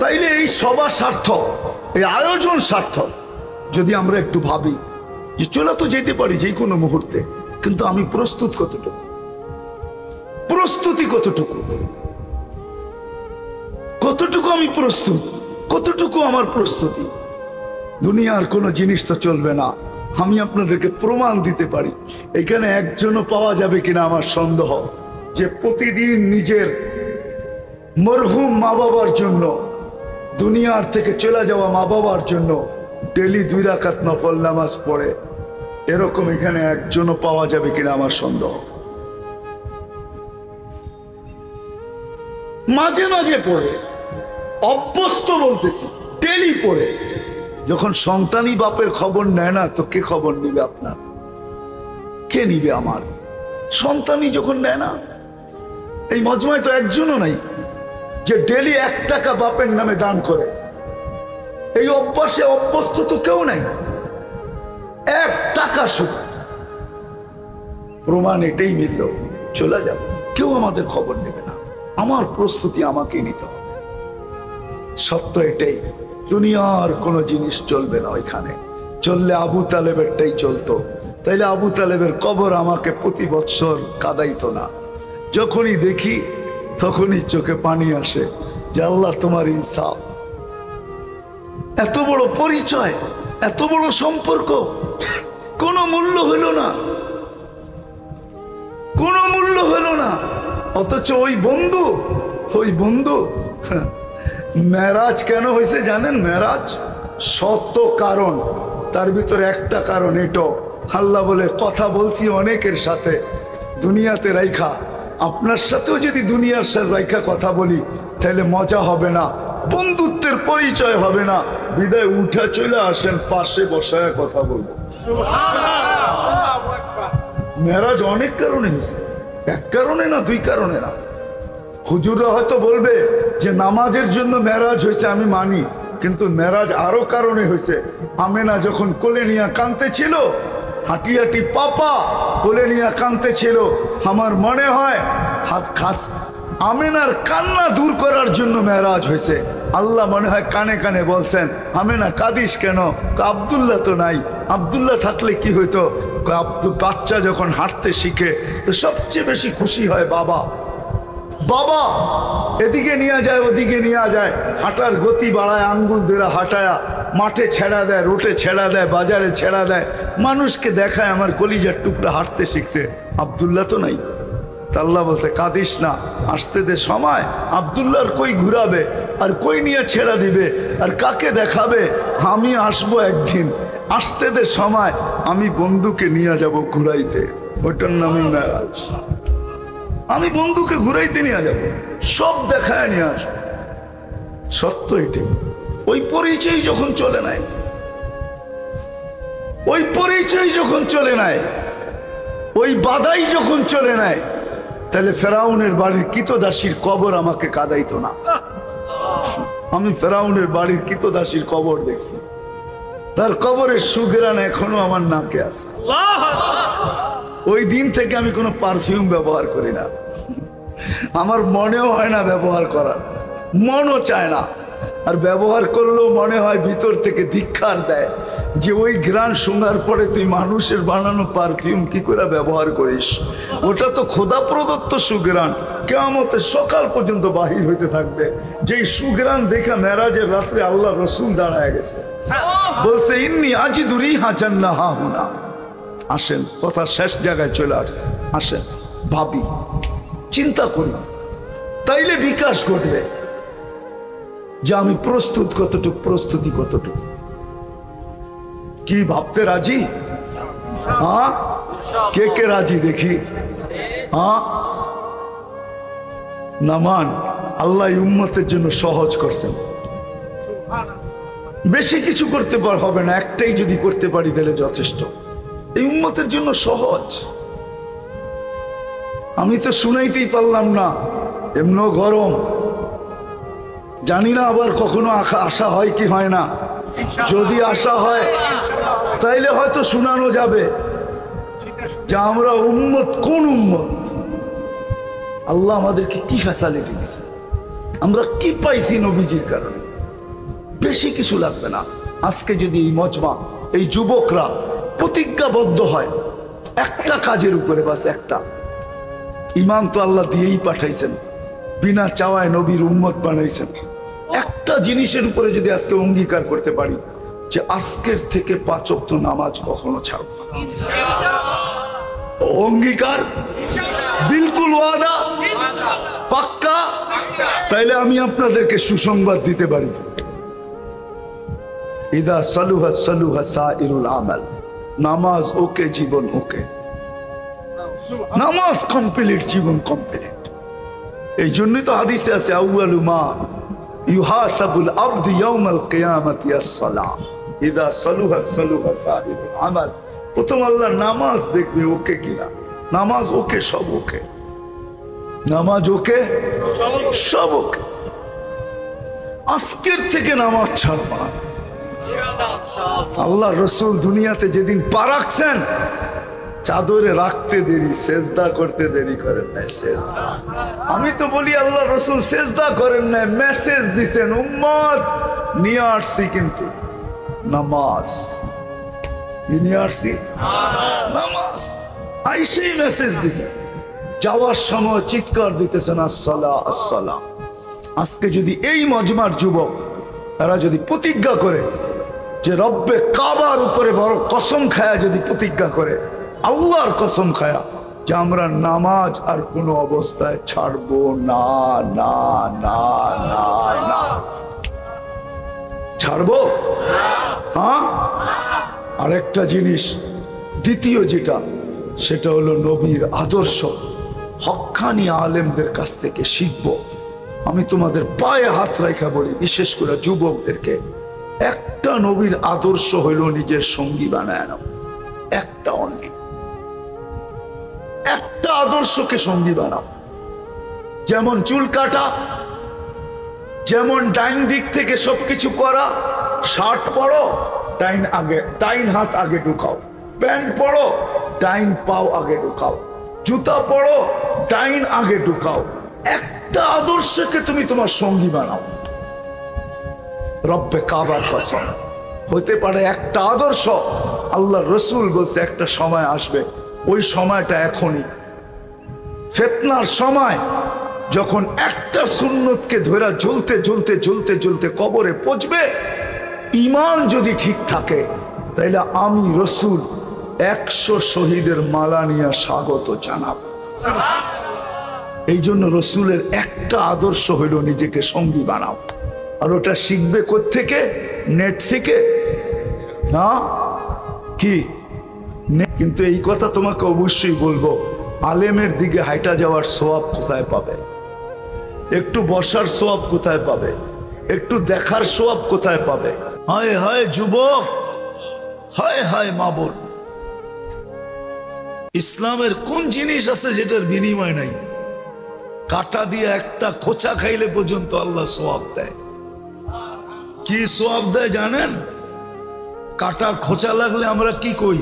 তাইলে এই সভা সার্থক, এই আয়োজন সার্থক। যদি আমরা একটু ভাবি যে চলে তো যেতে পারি যে কোনো মুহূর্তে, কিন্তু আমি প্রস্তুত কতটুকু, প্রস্তুতি কতটুকু, কতটুকু আমি প্রস্তুত, কতটুকু আমার প্রস্তুতি। দুনিয়ার কোনো জিনিস তো চলবে না। আমি আপনাদেরকে প্রমাণ দিতে পারি, এখানে একজনও পাওয়া যাবে কিনা আমার সন্দেহ, যে প্রতিদিন নিজের মরহুম মা বাবার জন্য, দুনিয়ার থেকে চলে যাওয়া মা বাবার জন্য ডেলি 2 রাকাত নফল নামাজ পড়ে। এরকম এখানে একজনও পাওয়া যাবে কিনা আমার সন্দেহ। মাঝে মাঝে পড়ে, অভ্যস্ত বলতেছি, ডেলি পড়ে। যখন সন্তানই বাপের খবর নেয় না, তো কে খবর নিবে আপনার? কে নিবে আমার? সন্তানই যখন নেয় না। এই মজমায় তো একজনও নাই যে ডেলি 1 টাকা বাপের নামে দান করে। এই অভ্যাসে অভ্যস্ত তো কেউ নাই। 1 টাকা শুধু, প্রমাণ এটাই মিলল, চলে যাবে, কেউ আমাদের খবর নেবে না। আমার প্রস্তুতি আমাকে নিতে হবে। সত্য এটাই, দুনিয়ার কোনো জিনিস চলবে না ওইখানে। চললে আবু তালেবেরটাই চলতো, তাইলে আবু তালেবের কবর আমাকে প্রতি বৎসর কাঁদাইতো না। যখনই দেখি তখনই চোখে পানি আসে যে আল্লাহ তোমার ইনসাফ। এত বড় পরিচয়, এত বড় সম্পর্ক, কোনো মূল্য হইল না, কোনো মূল্য হইল না। অথচ ওই বন্ধু মেরাজ কেন হয়েছে জানেন? মেরাজ শত কারণ, তার ভিতরে একটা কারণ এটো, আল্লাহ বলে কথা বলছি অনেকের সাথে দুনিয়াতে রাইখা, আপনার সাথেও যদি দুনিয়ার সাথে রাইখা কথা বলি তাহলে মজা হবে না, বন্ধুত্বের পরিচয় হবে না। বিদায় উঠা চলে আসেন, পাশে বসায় কথা বলবো। মেরাজ অনেক কারণে হয়েছে, 1 কারণে না, 2 কারণে না। হুজুররা হয়তো বলবে যে নামাজের জন্য মেরাজ হয়েছে, আমি মানি, কিন্তু মেরাজ আরো কারণে হয়েছে। আমেনা যখন কোলে নিয়ে কাঁদতে ছিল, হাঁটি হাঁটি পাপা কোলে নিয়ে কাঁদতে ছিল, আমার মনে হয় আমেনার কান্না দূর করার জন্য মেরাজ হয়েছে। আল্লাহ মনে হয় কানে কানে বলছেন, আমেনা কাঁদিস কেন? আব্দুল্লাহ তো নাই, আব্দুল্লাহ থাকলে কি হইতো? বাচ্চা যখন হাঁটতে শিখে তো সবচেয়ে বেশি খুশি হয় বাবা। বাবা এদিকে নিয়ে যায়, ওদিকে নিয়ে যায়, হাঁটার গতি বাড়ায়, আঙ্গুল ধরে হাঁটায়া মাঠে ছেড়া দেয়, রোটে ছেড়া দেয়, বাজারে ছেড়া দেয়, মানুষকে দেখায় আমার কলিজার টুকরা হাঁটতে শিখছে। আব্দুল্লাহ তো নাই। আল্লাহ বলছে কাঁদিস না, আসতে দে সময়। আব্দুল্লাহর কই ঘুরাবে, আর কই নিয়ে ছেড়া দিবে, আর কাকে দেখাবে? আমি আসবো একদিন, আসতে দে সময়, আমি বন্ধুকে নিয়ে যাব ঘুরাইতে। ওইটার নামই মেরাজ। আমি বন্ধুকে ঘুরাইতে নিয়ে যাবো, সব দেখায় নিয়ে আসবো। সত্য এটি। ওই পরিচয় যখন চলে নাই, ওই পরিচয় যখন চলে নাই, ওই বাধাই যখন চলে নাই, তাহলে ফেরাউনের বাড়ির কৃতদাসীর কবর আমাকে কাঁদাইতো না। আমি ফেরাউনের বাড়ির কৃতদাসীর কবর দেখছি, তার কবরের সুঘ্রাণ এখনো আমার নাকে আছে। ওই দিন থেকে আমি কোনো পারফিউম ব্যবহার করি না, আমার মনেও হয় না ব্যবহার করার, মনও চায় না। আর ব্যবহার করলেও মনে হয় ভিতর থেকে ধিক্কার দেয় যে ওই ঘ্রাণ শোনার পরে তুই মানুষের বানানো পারফিউম কি করে ব্যবহার করিস? ওটা তো খোদা প্রদত্ত সুঘ্রাণ, কিয়ামতের সকাল পর্যন্ত বাহির হইতে থাকবে। যেই সুঘ্রাণ দেখা মেরাজের রাত্রে আল্লাহ রসুল দাঁড়ায় গেছে, বলছে ইন্নি আজিদু রিহা জান্নাহা হুনা। আসেন, কথা শেষ জায়গায় চলে আসছে, আসেন ভাবি, চিন্তা করি, তাইলে বিকাশ ঘটবে যে আমি প্রস্তুত কতটুকু, প্রস্তুতি কতটুকু। কি ভাবতে রাজি? হ্যাঁ, কে কে রাজি দেখি? হ্যাঁ, নামান আল্লাহ উম্মতের জন্য সহজ করছেন। বেশি কিছু করতে হবে না, একটাই যদি করতে পারি তাহলে যথেষ্ট। এই উম্মতের জন্য সহজ। আমি তো শুনাইতেই পারলাম না, এমন গরম। জানি না আবার কখনো আশা হয় কি হয় না। যদি আশা হয় তাইলে হয়তো শোনানো যাবে যে আমরা উম্মত, কোন উম্মত, আল্লাহ আমাদেরকে কি ফ্যাসিলিটি দিয়েছে, আমরা কি পাইছি নবীজির কারণে। বেশি কিছু লাগবে না। আজকে যদি এই মজমা, এই যুবকরা প্রতিজ্ঞাবদ্ধ হয় একটা কাজের উপরে, বাস একটা, ইমান তো আল্লাহ দিয়েই পাঠাইছেন, বিনা চাওয়ায় নবীর উম্মত বানাইছেন। একটা জিনিসের উপরে যদি আজকে অঙ্গীকার করতে পারি যে আজকের থেকে 5 ওয়াক্ত নামাজ কখনো ছাড়ব না, অঙ্গীকার বিলকুল, ওয়াদা পাক্কা, তাইলে আমি আপনাদেরকে সুসংবাদ দিতে পারি। ইদা সালুহা সালুহা সাইরুল আমাল। নামাজ ওকে, জীবন ওকে। নামাজ কমপ্লিট, জীবন কমপ্লিট। এই জন্যই তো হাদিসে আছে আউয়ালু মা ইউহাসাবুল আবদু ইয়াউমাল কিয়ামাতি আস-সালাহ ইদা সালুহা সালুহা সাইরুল আমাল। প্রথম আল্লাহ নামাজ দেখবে ওকে কিনা। নামাজ ওকে, সব ওকে। নামাজ ওকে, সব ওকে। আজকের থেকে নামাজ ছাড়বা না। আল্লাহ রসুল দুনিয়াতে যেদিন পা রাখছেন, চাদরে রাখতে দেরি, সেজদা করতে দেরি করেন নাই। সেজদা, আমি তো বলি আল্লাহ রসুল সেজদা করেন নাই, মেসেজ দিছেন উম্মত নিয়ে আসছি, কিন্তু নামাজ নিয়ে আসছি, নামাজ আইসেই মেসেজ দিছেন। যাওয়ার সময় চিৎকার দিতেছেন আসসালাহ আসসালাহ। আজকে যদি এই মজমার যুবক তারা যদি প্রতিজ্ঞা করে যে রব্বে কাবার উপরে বড় কসম খায়া, যদি প্রতিজ্ঞা করে আল্লাহর কসম খায়া যে আমরা নামাজ আর কোনো অবস্থায় ছাড়বো না, না না না না, ছাড়বো। হ্যাঁ, আরেকটা জিনিস, দ্বিতীয় যেটা, সেটা হলো নবীর আদর্শ। হক্কানি আলেমদের কাছ থেকে শিখবো। আমি তোমাদের পায়ে হাত রাখা বলি, বিশেষ করে যুবকদেরকে, একটা নবীর আদর্শ হইল নিজের সঙ্গী বানায় নাও। একটা অনলি, একটা আদর্শকে সঙ্গী বানাও। যেমন চুল কাটা, যেমন ডাইন দিক থেকে সবকিছু করা, শার্ট পরো ডাইন আগে, ডাইন হাত আগে ঢুকাও, প্যান্ট পরো ডাইন পাও আগে ঢুকাও, জুতা পরো ডাইন আগে ঢুকাও। একটা আদর্শকে তুমি তোমার সঙ্গী বানাও। রব্বে কাবার কসম, হতে পারে একটা আদর্শ। আল্লাহ রসুল বলছে একটা সময় আসবে, ওই সময়টা এখনই, ফিতনার সময়, যখন একটা সুন্নতকে ধরে জ্বলতে জ্বলতে জ্বলতে জ্বলতে কবরে পৌঁছবে। ঈমান যদি ঠিক থাকে তাইলে আমি রসুল 100 শহীদের মালা নিয়ে স্বাগত জানাব। এই জন্য রসুলের একটা আদর্শ হইল নিজেকে সঙ্গী বানাও। আর ওটা শিখবে কোত্থেকে? নেট থেকে না, কি কিন্তু এই কথা তোমাকে অবশ্যই বলবো, আলেমের দিকে হাইটা যাওয়ার সওয়াব কোথায় পাবে? একটু বসার সওয়াব কোথায় পাবে? একটু দেখার সওয়াব কোথায় পাবে? হায় হায় যুবক, হায় হায় মা বোন, ইসলামের কোন জিনিস আছে যেটার বিনিময় নাই? কাটা দিয়ে একটা খোঁচা খাইলে পর্যন্ত আল্লাহ সওয়াব দেয়। কি সওয়াব দেয় জানেন? কাটার খোঁচা লাগলে আমরা কি কই?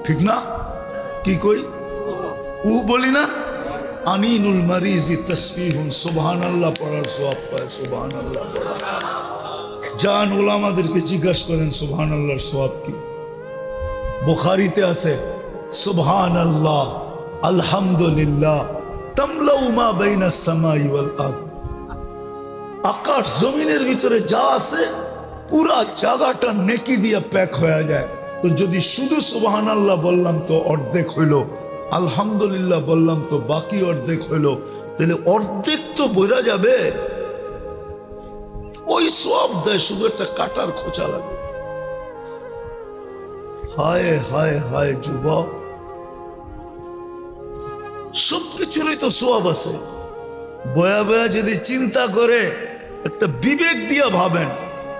ঠিক না? কি কই? বলি না? আনিনুল মারিজি তাসবিহুন, সুবহানাল্লাহ পড়ার সওয়াব পায়। সুবহানাল্লাহ জান ওলামাদেরকে জিজ্ঞাসা করেন সুবহানাল্লাহর সওয়াব কি? বুখারীতে আছে সুবহানাল্লাহ আলহামদুলিল্লাহ তামলাউ মা বাইনাস সামাই ওয়াল আরদ। আকাশ জমিনের ভিতরে যা আছে পুরা জায়গাটা নেকি দিয়ে প্যাক হয়ে যায়। তো যদি শুধু সুবহানাল্লাহ বললাম তো অর্ধেক হইল, আলহামদুলিল্লাহ বললাম তো বাকি অর্ধেক হইল, তাহলে অর্ধেক তো বোঝা যাবে। ওই সওয়াব দেয়, শুধু একটা কাটার খোঁচা লাগে। হায় হায় হায় যুবক, সবকিছুরই তো সওয়াব আছে। বয়া বয়া যদি চিন্তা করে, একটা বিবেক দিয়া ভাবেন,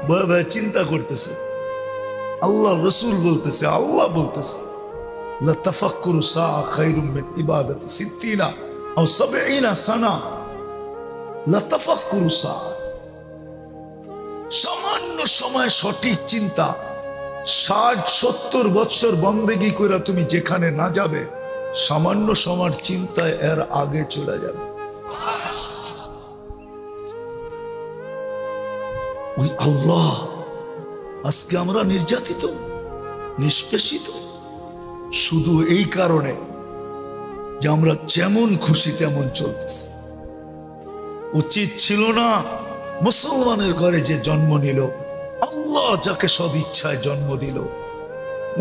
বয়া বয়া চিন্তা করতেছে, আল্লাহ রসুল বলতেছে, আল্লাহ বলতেছে লা তাফাক্কুরু সাআ খায়রুম মিন ইবাদাতি 60 আও 70 সানা। লা তাফাক্কুরু সাআ, সামান্য সময় সঠিক চিন্তা, 60-70 বছর বন্দেগি করে তুমি যেখানে না যাবে, সামান্য সময়ের চিন্তায় এর আগে চলে যাবে। ওই আল্লাহ, আজকে আমরা নির্যাতিত, নিষ্পেষিত শুধু এই কারণে যে আমরা যেমন খুশি তেমন চলতেছি। উচিত ছিল না মুসলমানের ঘরে যে জন্ম নিল, আল্লাহ যাকে সদিচ্ছায় জন্ম দিল,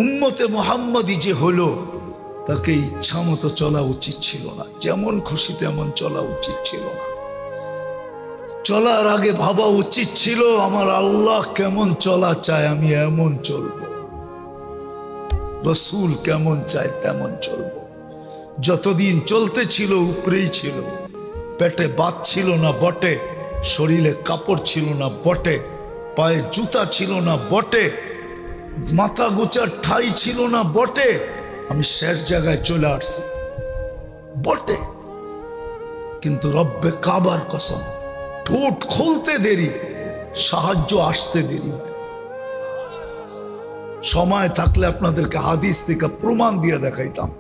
উম্মতে মুহাম্মাদি যে হলো, তাকে ইচ্ছা মতো চলা উচিত ছিল না, যেমন খুশি তেমন চলা উচিত ছিল না। চলার আগে ভাবা উচিত ছিল আমার আল্লাহ কেমন চলা চায়, আমি এমন চলবো। রসুল কেমন চায় তেমন চলবো। যতদিন চলতে ছিল উপরেই ছিল, পেটে বাত ছিল না বটে, শরীরে কাপড় ছিল না বটে, পায়ে জুতা ছিল না বটে, মাথা গোচার ঠাই ছিল না বটে, আমি শেষ জায়গায় চলে আসছি বটে। কিন্তু রব্বে কাবার কসম, ঠোঁট খুলতে দেরি, সাহায্য আসতে দেরি। সময় থাকলে আপনাদেরকে হাদিস থেকে প্রমাণ দিয়ে দেখাইতাম।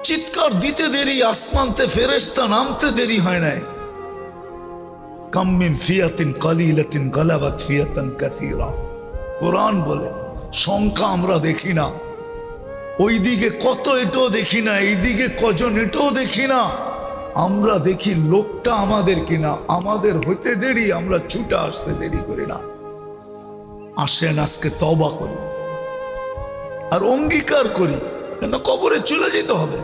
চিৎকার দিতে দেরি, আসমানতে ফেরেশতা নামতে দেরি হয় নাই। কাম মিন ফিয়াতিন কালিলাতিন গালাবাত ফিয়াতান কাসীরা, কোরআন বলে। সংখ্যা আমরা দেখি না, ওইদিকে কত এটাও দেখি না, এইদিকে কজন এটাও দেখি না, আমরা দেখি লোকটা আমাদের কিনা। আমাদের হইতে দেরি, আমরা ছুটে আসতে দেরি করি না। আসেন আজকে তওবা করি আর অঙ্গীকার করি, কেন কবরে চলে যেতে হবে,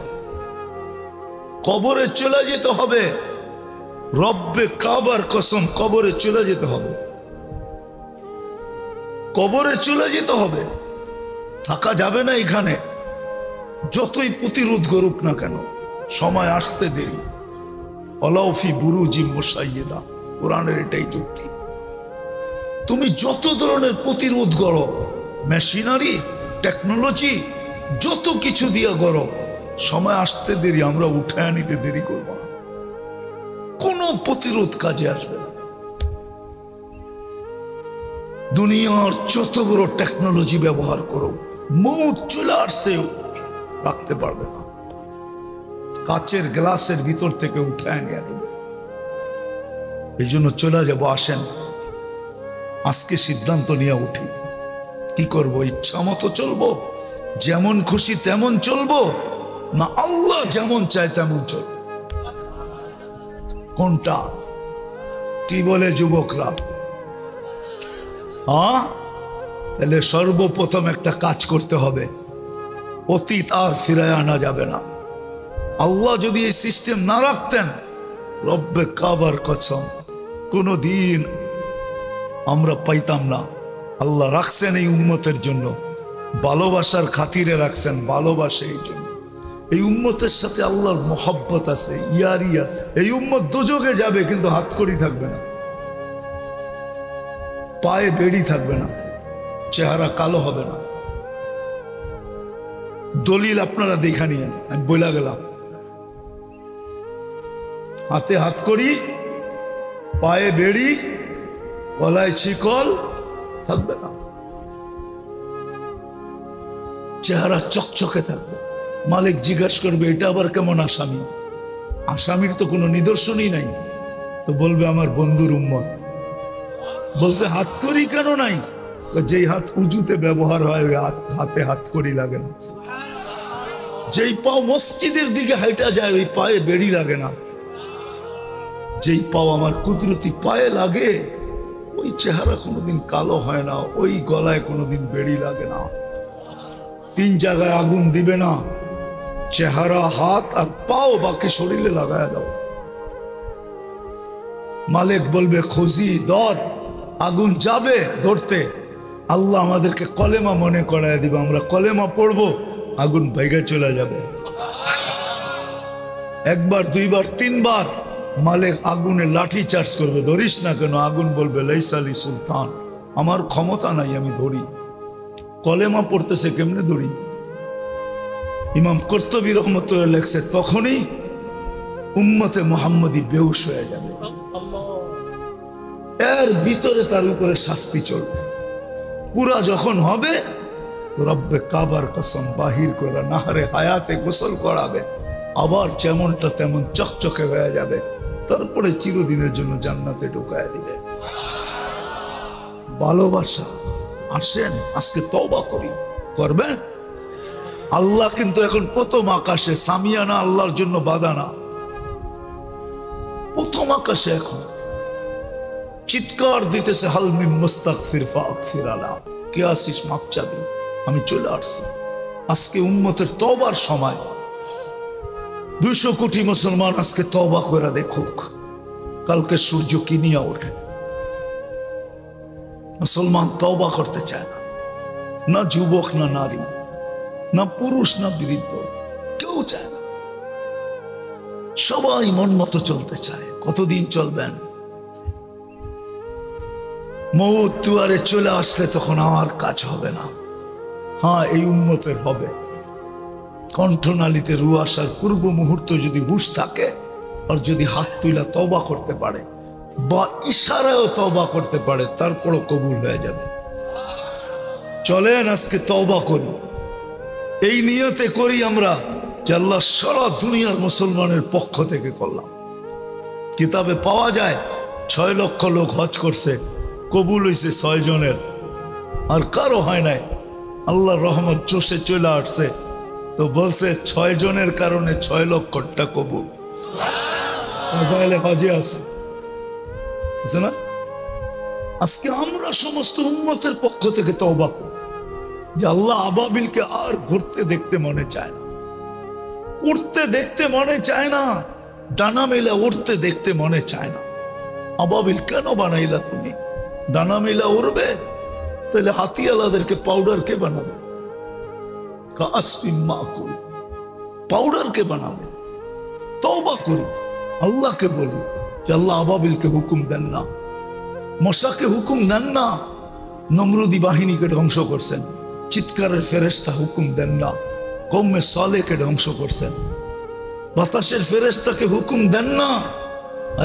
কবরে চলে যেতে হবে। রব্বে কাবার কসম, কবরে চলে যেতে হবে, কবরে চলে যেতে হবে। থাকা যাবে না এখানে, যতই প্রতিরোধ করুক না কেন, সময় আসতে দেরি। অলাউফি বুরুজি মুশাইয়্যিদা, কোরআনের এটাই যুক্তি। তুমি যত ধরনের প্রতিরোধ করো, মেশিনারি, টেকনোলজি, যত কিছু দিয়ে করো, সময় আসতে দেরি, আমরা উঠায় নিতে দেরি করবো না। কোনো প্রতিরোধ কাজে আসবে না। দুনিয়ার যত বড় টেকনোলজি ব্যবহার করো, মৌত চলে আসছে, রাখতে পারবে না। কাচের গ্লাসের ভিতর থেকে উঠায় নিয়ে নেবে। এই জন্য চলে যাবো। আসেন আজকে সিদ্ধান্ত নিয়ে উঠি, কি করব? ইচ্ছা মতো চলবো, যেমন খুশি তেমন চলবো, না আল্লাহ যেমন চায় তেমন চলবো? কোনটা? কি বলে যুবকরা? তাহলে সর্বপ্রথম একটা কাজ করতে হবে, অতীত আর ফিরায় আনা যাবে না। আল্লাহ যদি এই সিস্টেম না রাখতেন, রব্বে কাবার কসম, কোনদিন আমরা পাইতাম না। আল্লাহ রাখছেন এই উম্মতের জন্য, ভালোবাসার খাতিরে রাখছেন, ভালোবাসে এই জন্য। এই উম্মতের সাথে আল্লাহর মোহাব্বত আছে, ইয়ারি আছে। এই উম্মত দুযোগে যাবে কিন্তু হাতকড়ি থাকবে না, পায়ে বেড়ি থাকবে না, চেহারা কালো হবে না। দলিল আপনারা দেখা নিয়েন, আমি বইলা গেলাম। হাতে হাতকড়ি, পায়ে বেড়ি, গলায় শিকল থাকবে না, চেহারা চকচকে থাকবে। মালিক জিজ্ঞাসা করবে এটা আবার কেমন আসামি? আসামির তো কোনো নিদর্শনই নাই। তো বলবে আমার বন্ধুর উম্মত। বলছে হাতকড়ি কেন নাই? যেই হাত উজুতে ব্যবহার হয় ওই হাতে হাতকড়ি লাগে না। যেই পাও মসজিদের দিকে হাইটা যায় ওই পায়ে বেড়ি লাগে না। যেই পাও আমার কুদরতি পায়ে লাগে ওই চেহারা কোনোদিন কালো হয় না, ওই গলায় কোনোদিন বেড়ি লাগে না। 3 জায়গায় আগুন দিবে না, চেহারা, হাত আর পাও, বাকি শরীরে লাগায় দাও। মালিক বলবে খুঁজি ধর, আগুন যাবে ধরতে। আল্লাহ আমাদেরকে কলেমা মনে করায় দিবে, আমরা কলেমা পড়বো, আগুন ভাইগা চলে যাবে। 1 বার 2 বার 3 বার মালিক আগুনে লাঠি চার্জ করবে, ধরিস না কেন? আগুন বলবে লাইসালি সুলতান, আমার ক্ষমতা নাই, আমি ধরি। কলেমা পড়তেছে কেমনে ধরি? ইমাম কর্তুবী রহমতুল্লাহ লেখছে তখনই উম্মতে মুহাম্মদী বেহুশ হয়ে যাবে, এর ভিতরে তার উপরে শাস্তি চলবে। পুরা যখন হবে রব্বে কাবার কসম বাহির করে নাহারে হায়াতে গোসল করাবে, আবার যেমনটা তেমন চকচকে হয়ে যাবে, তারপরে চিরদিনের জন্য জান্নাতে ঢুকায় দিবে। ভালোবাসা। আসেন আজকে তওবা করি, করবেন? আল্লাহ কিন্তু এখন প্রথম আকাশে, সামিয়ানা আল্লাহর জন্য বাধা না, প্রথম আকাশে এখন চিৎকার দিতেছে হাল মিন মুস্তাগফির ফাগফির আলা, কে আসিস মাপ চাবি, আমি চলে আসছি। আজকে উম্মতের তওবার সময়। 200 কোটি মুসলমান আজকে তওবা করে দেখুক, কালকে সূর্য কি নিয়ে ওঠে। মুসলমান তওবা করতে চায় না, না যুবক, না নারী, না পুরুষ, না বৃদ্ধ, কেউ চায় না। সবাই মন মতো চলতে চায়। কতদিন চলবেন? মউত দুয়ারে চলে আসলে তখন আমার কাজ হবে না। হ্যাঁ, এই উম্মতের হবে। কণ্ঠনালীতে রু আসার পূর্ব মুহূর্ত যদি হুশ থাকে, আর যদি হাত তুলা তওবা করতে পারে বা ইশারায়ও তওবা করতে পারে, তারপরও কবুল হয়ে যাবে। চলেন আজকে তওবা করি, এই নিয়তে করি আমরা যে আল্লাহ সারা দুনিয়ার মুসলমানের পক্ষ থেকে করলাম। কিতাবে পাওয়া যায় 6 লক্ষ লোক হজ করছে, কবুল হয়েছে 6 জনের, আর কারো হয় নাই। আল্লাহর রহমত চষে চলে আসছে, তো বলছে 6 জনের কারণে 6 লক্ষটা কবুল। তাহলে হজে আছে না? আজকে আমরা সমস্ত উম্মতের পক্ষ থেকে তওবা করি যে আল্লাহ আবাবিলকে আর ঘুরতে দেখতে মনে চায় না, উঠতে দেখতে মনে চায় না, ডানা মেলা উঠতে দেখতে মনে চায় না। আবাবিল কেন বানাইলা তুমি? ডানা মেলা উড়বে? তাহলে হাতিয়ালাদেরকে পাউডার কে বানাবে? পাউডার কে বানাবে? তওবা করি, আল্লাহকে বলি যে আল্লাহ আবাবিলকে হুকুম দেন না, মশাকে হুকুম দেন না। নমরুদি বাহিনীকে ধ্বংস করছেন, চিৎকারের ফেরেশতা হুকুম দেন না। কওমে সালেহকে ধ্বংস করছেন, বাতাসের ফেরেশতাকে হুকুম দেন না।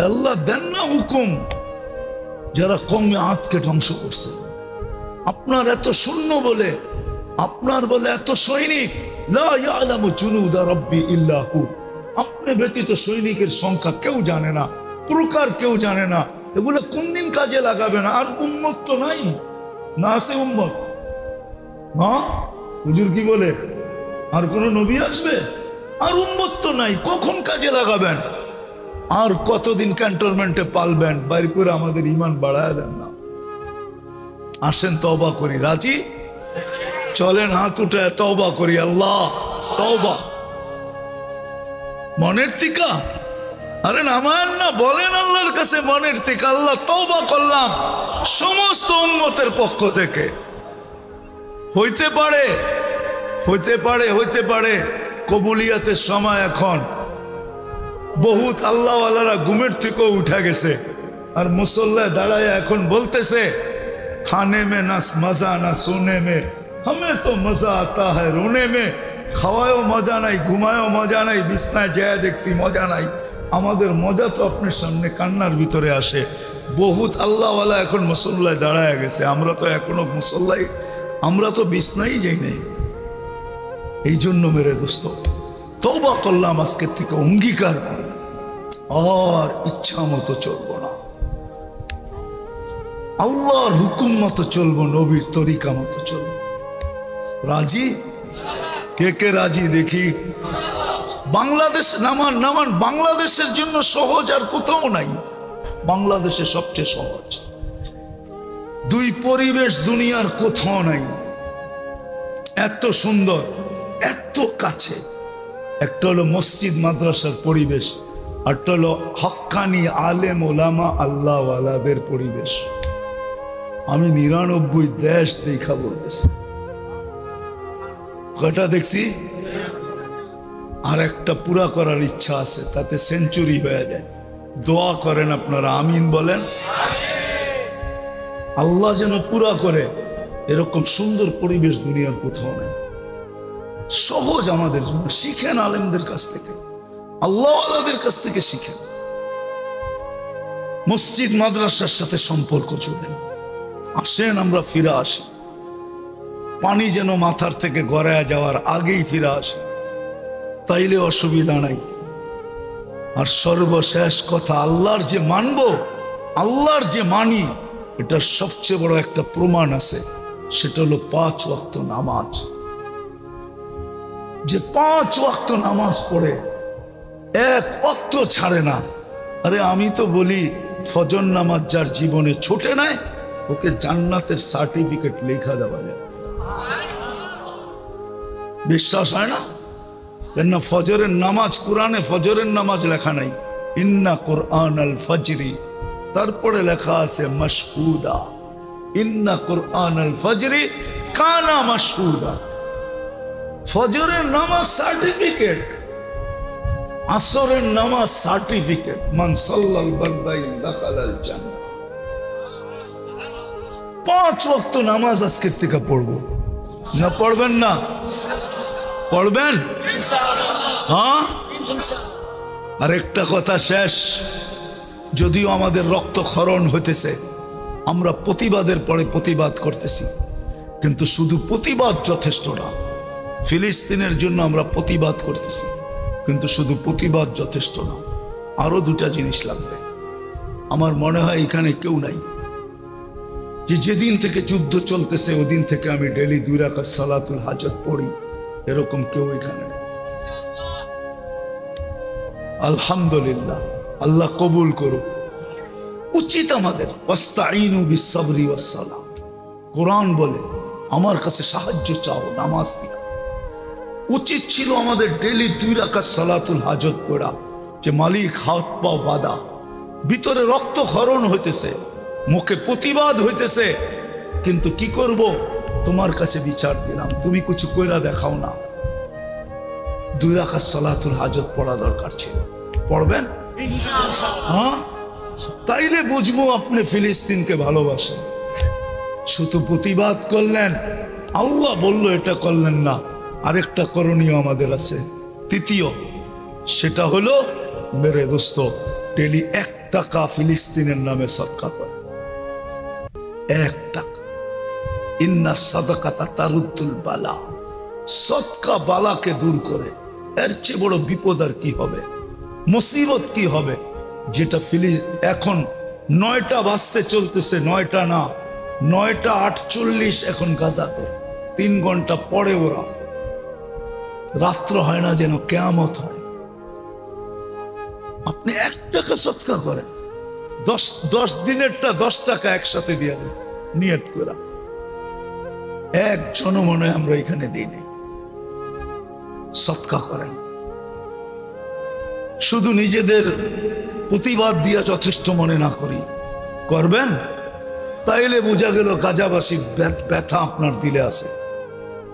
আল্লাহ দেন না হুকুম যারা কওমে আদকে ধ্বংস করছে। আপনার এত শূন্য বলে, আপনার বলে এত সৈনিক, লা ইয়ালামু জুনুদা রাব্বি ইল্লা হু, আপনি ব্যতীত সৈনিকের সংখ্যা কেউ জানে না, প্রকার কেউ জানে না। এগুলো কোন দিন কাজে লাগাবেন? আর উম্মত তো নাই, না আছে উম্মত? হ্যাঁ, হুজুর কি বলে? আর কোন নবী আসবে? আর উম্মত তো নাই, কখন কাজে লাগাবেন? আর কতদিন ক্যান্টনমেন্টে পালবেন? বাইর করে আমাদের ঈমান বাড়ায় দেন না। আসেন তওবা করি, রাজি? চলেন হাত উঠে তওবা করি। আল্লাহ তওবা মনের থিকা আরে নামান না, বলেন আল্লাহর কাছে মনের থেকে, আল্লাহ তওবা করলাম সমস্ত উম্মতের পক্ষ থেকে। হইতে পারে হইতে পারে হইতে পারে কবুলিয়াতের সময় এখন, বহুত আল্লাহওয়ালারা ঘুমের থেকেও উঠা গেছে, আর মুসল্লায় দাঁড়ায় এখন বলতেছে খানে মে না মজা না সোনে মে, हमें तो मजा आता है रोने में। খাওয়ায়ও মজা নাই, ঘুমায়ও মজা নাই, বিছনায় যায় দেখছি মজা নাই। আমাদের মজা তো আপনার সামনে কান্নার ভিতরে আসে। বহুত আল্লাহওয়ালা এখন মুসল্লায় দাঁড়ায় গেছে, আমরা তো এখনো মুসল্লাই, আমরা তো বিছনাই যাই নাই। এই জন্য মেরে দোস্ত তওবা করলাম আজকের থেকে, অঙ্গীকার করি আর ইচ্ছা মতো চলবো না, আল্লাহর হুকুম মতো চলবো, নবীর তরিকা মতো চলবো। রাজি? কে কে রাজি দেখি? বাংলাদেশ নামান নামান, বাংলাদেশের জন্য সহজ আর কোথাও নাই, বাংলাদেশে সবচেয়ে সহজ। দুই পরিবেশ দুনিয়ার কোথাও নাই, এত সুন্দর, এত কাছে। একটা হলো মসজিদ মাদ্রাসার পরিবেশ, আরটা হলো হক্কানি আলেম ওলামা আল্লাহওয়ালাদের পরিবেশ। আমি 99 দেশ দেখা বলতেছি, কয়টা দেখছি, আর একটা পুরা করার ইচ্ছা আছে, তাতে সেঞ্চুরি হয়ে যায়। দোয়া করেন আপনারা, আমিন বলেন। আল্লাহ যেন পুরা করে, এরকম সুন্দর পরিবেশ দুনিয়ার কোথাও নেই। সহজ আমাদের জন্য, শিখেন আলেমদের কাছ থেকে, আল্লাহওয়ালাদের কাছ থেকে শিখেন। মসজিদ মাদ্রাসার সাথে সম্পর্ক জুড়েন, আসেন আমরা ফিরে আসি। পানি যেন মাথার থেকে গড়ায় যাওয়ার আগেই ফিরে আসে, তাইলে অসুবিধা নাই। আর সর্বশেষ কথা, আল্লাহর যে মানব, আল্লাহর যে মানি, এটার সবচেয়ে বড় একটা প্রমাণ আছে, সেটা হলো 5 ওয়াক্ত নামাজ। যে 5 ওয়াক্ত নামাজ পড়ে, 1 ওয়াক্ত ছাড়ে না। আরে আমি তো বলি, ফজর নামাজ যার জীবনে ছোটে নাই, ওকে জান্নাতের সার্টিফিকেট লেখা দেওয়া যায়। বিশ্বাস হয় না? কেন ফজরের নামাজ, কোরআনে ফজরের নামাজ লেখা নাই, ইন্না কুরআন আল ফজরি, তারপরে লেখা আছে মাশহুদা, ইন্না কুরআন আল ফজরি কানা মাশহুদা। ফজরের নামাজ সার্টিফিকেট, আসরের নামাজ সার্টিফিকেট, মান সাল্লাল বারদাইন দাখালাল জান্নাহ। 5 ওয়াক্ত নামাজ আজকের থেকে পড়বো না, পড়বেন না? পড়বেন? হ্যাঁ। আরেকটা কথা শেষ, যদিও আমাদের রক্তক্ষরণ হইতেছে, আমরা প্রতিবাদের পরে প্রতিবাদ করতেছি, কিন্তু শুধু প্রতিবাদ যথেষ্ট না। ফিলিস্তিনের জন্য আমরা প্রতিবাদ করতেছি, কিন্তু শুধু প্রতিবাদ যথেষ্ট না, আরো 2টা জিনিস লাগবে। আমার মনে হয় এখানে কেউ নাই যে যেদিন থেকে যুদ্ধ চলতেছে ওদিন থেকে আমি ডেলি 2 রাকাত সালাতুল হাজত পড়ি, এরকম কেউ এখানে নেই। আলহামদুলিল্লাহ, আল্লাহ কবুল করুক। উচিত আমাদের ওয়াস্তাইনু বিসসাবরি ওয়াসসালাহ, কোরআন বলে আমার কাছে সাহায্য চাও নামাজ দিয়া। উচিত ছিল আমাদের ডেলি 2 রাকাত সালাতুল হাজত পড়া, যে মালিক হাত পাও বাঁধা, ভিতরে রক্তক্ষরণ হইতেছে, মুখে প্রতিবাদ হইতেছে, কিন্তু কি করব, তোমার কাছে বিচার দিলাম, তুমি কিছু কইরা দেখাও না। 2 রাকাত সালাতুল হাজত পড়া দরকার ছিল, পড়বেন? হ্যাঁ, তাইলে বুঝবো আপনি ফিলিস্তিনকে ভালোবাসেন। শুধু প্রতিবাদ করলেন, আল্লাহ বলল এটা করলেন না। আরেকটা করণীয় আমাদের আছে, তৃতীয়, সেটা হলো মেরে দোস্ত, ডেলি 1 টাকা ফিলিস্তিনের নামে সদকা করে। 1 টাকা। ইন্না সাদাকাতা তারুদ্দুল বালা, সদকা বালাকে দূর করে। এর চেয়ে বড় বিপদ আর কি হবে, মুসিবত কি হবে? যেটা এখন 9টা বাজতে চলতেছে, 9টা না, 9:48 এখন গাজাতে, 3 ঘন্টা পরে ওরা, রাত্র হয় না যেন কিয়ামত হয়। আপনি 1 টাকা সদকা করেন, 10 দিনেরটা 10 টাকা একসাথে দিয়ে দেন নিয়ত করা। একজনও মনে হয় আমরা এখানে দিইনি। সদকা করেন, শুধু নিজেদের প্রতিবাদ দিয়া যথেষ্ট মনে না করি, করবেন, তাইলে বোঝা গেল গাজাবাসী ব্যথা আপনার দিলে আছে,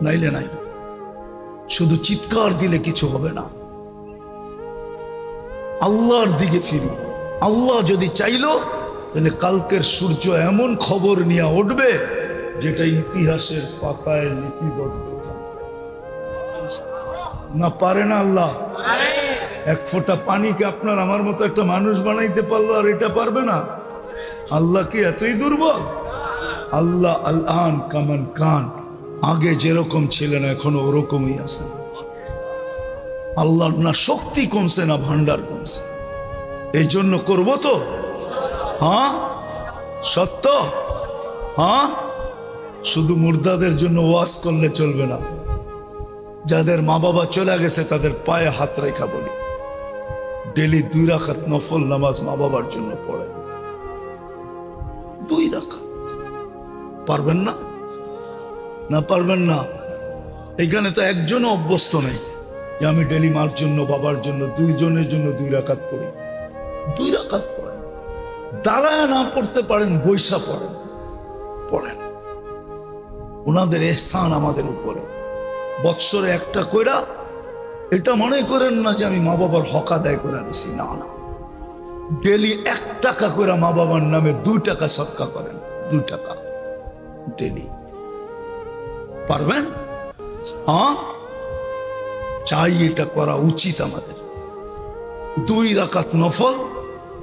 নাইলে নাই। শুধু চিৎকার দিলে কিছু হবে না। আল্লাহর দিকে ফিরি। আল্লাহ যদি চাইলো তাহলে কালকের সূর্য এমন খবর নিয়ে উঠবে যেটা ইতিহাসের পাতায় লিপিবদ্ধ থাকবে। না পারে না আল্লাহ? এক ফোঁটা পানিকে আপনার আমার মতো একটা মানুষ বানাইতে পারলো, আর এটা পারবে না? আল্লাহ কি এতই দুর্বল? আল্লাহ আল আন কামান কান, আগে যেরকম ছিলেন এখনো ওরকমই আছে। আল্লাহর না শক্তি কমছে না ভান্ডার কমছে। এই জন্য করবো তো, হ্যাঁ সত্য, হ্যাঁ। শুধু মুর্দাদের জন্য ওয়াজ করলে চলবে না। যাদের মা বাবা চলে গেছে তাদের পায়ে হাত রেখা বলি, ডেলি 2 রাকাত নফল নামাজ মা বাবার জন্য পড়ে। 2 রাকাত পারবেন না? না পারবেন না? এখানে তো একজনও অভ্যস্ত নেই যে আমি ডেলি মার জন্য বাবার জন্য 2 জনের জন্য 2 রাকাত পড়ি। 2 রাকাত পড়েন, দাঁড়ায় না পড়তে পারেন বৈশা পড়েন, পড়েন। ওনাদের এহসান আমাদের উপরে। বৎসরে একটা কইরা, এটা মনে করেন না যে আমি মা বাবার হক আদায় করে দিছি, না না। ডেলি 1 টাকা করে মা বাবার নামে 2 টাকা সদকা করেন, 2 টাকা ডেলি। পারবেন? হ্যাঁ, চাই, এটা করা উচিত আমাদের। 2 রাকাত নফল,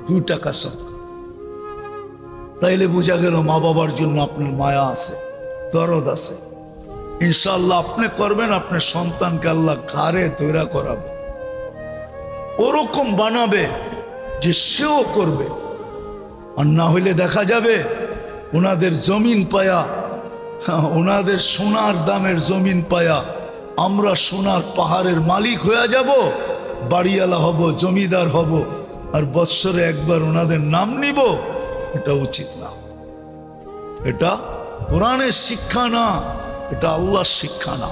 2 টাকা সদকা। তাইলে বোঝা গেল মা বাবার জন্য আপনার মায়া আছে, দরদ আছে। ইনশাআল্লাহ আপনি করবেন, আপনার সন্তানকে আল্লাহ ঘাড়ে তৈরা করাবে, ওরকম বানাবে যে সেও করবে। আর না হইলে দেখা যাবে ওনাদের জমিন পায়া, ওনাদের সোনার দামের জমিন পায়া আমরা সোনার পাহাড়ের মালিক হয়ে যাব, বাড়িওয়ালা হব, জমিদার হব, আর বৎসরে একবার ওনাদের নাম নিব। এটা উচিত না। এটা কোরআনের শিক্ষা না, এটা আল্লাহর শিক্ষা না।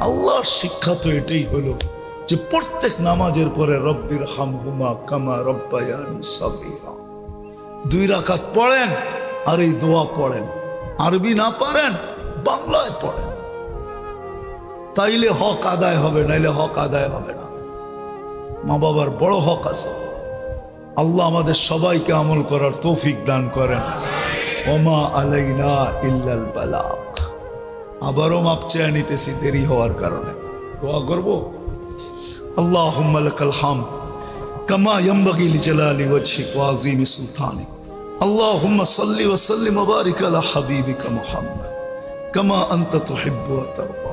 আল্লাহর শিক্ষা তো এটাই হলো যে প্রত্যেক নামাজের পরে রব্বির হামহুমা কামা রব্বায়ানি সাগীরা 2 রাকাত পড়েন, আর এই দোয়া পড়েন। আরবি না পারেন বাংলায় পড়েন, তাইলে হক আদায় হবে, নাইলে হক আদায় হবে না। মা বাবার বড় হক আছে। আল্লাহ আমাদের সবাইকে আমল করার তৌফিক দান করেন। ওমা আলাইনা ইল্লাল বালাগ। আবারও মাপ চেয়ে নিতেছি দেরি হওয়ার কারণে। দোয়া করবো। আল্লাহুম্মা লাকাল হামদ কামা ইয়ানবাগি লিজালালি ওয়াজহিক ওয়া আযীমি সুলতানিক। আল্লাহুম্মা সাল্লি ওয়া সাল্লিম ওয়া বারিক আলা হাবিবিকা মুহাম্মদ কামা আনতা তুহিব্বু ওয়া তারদা।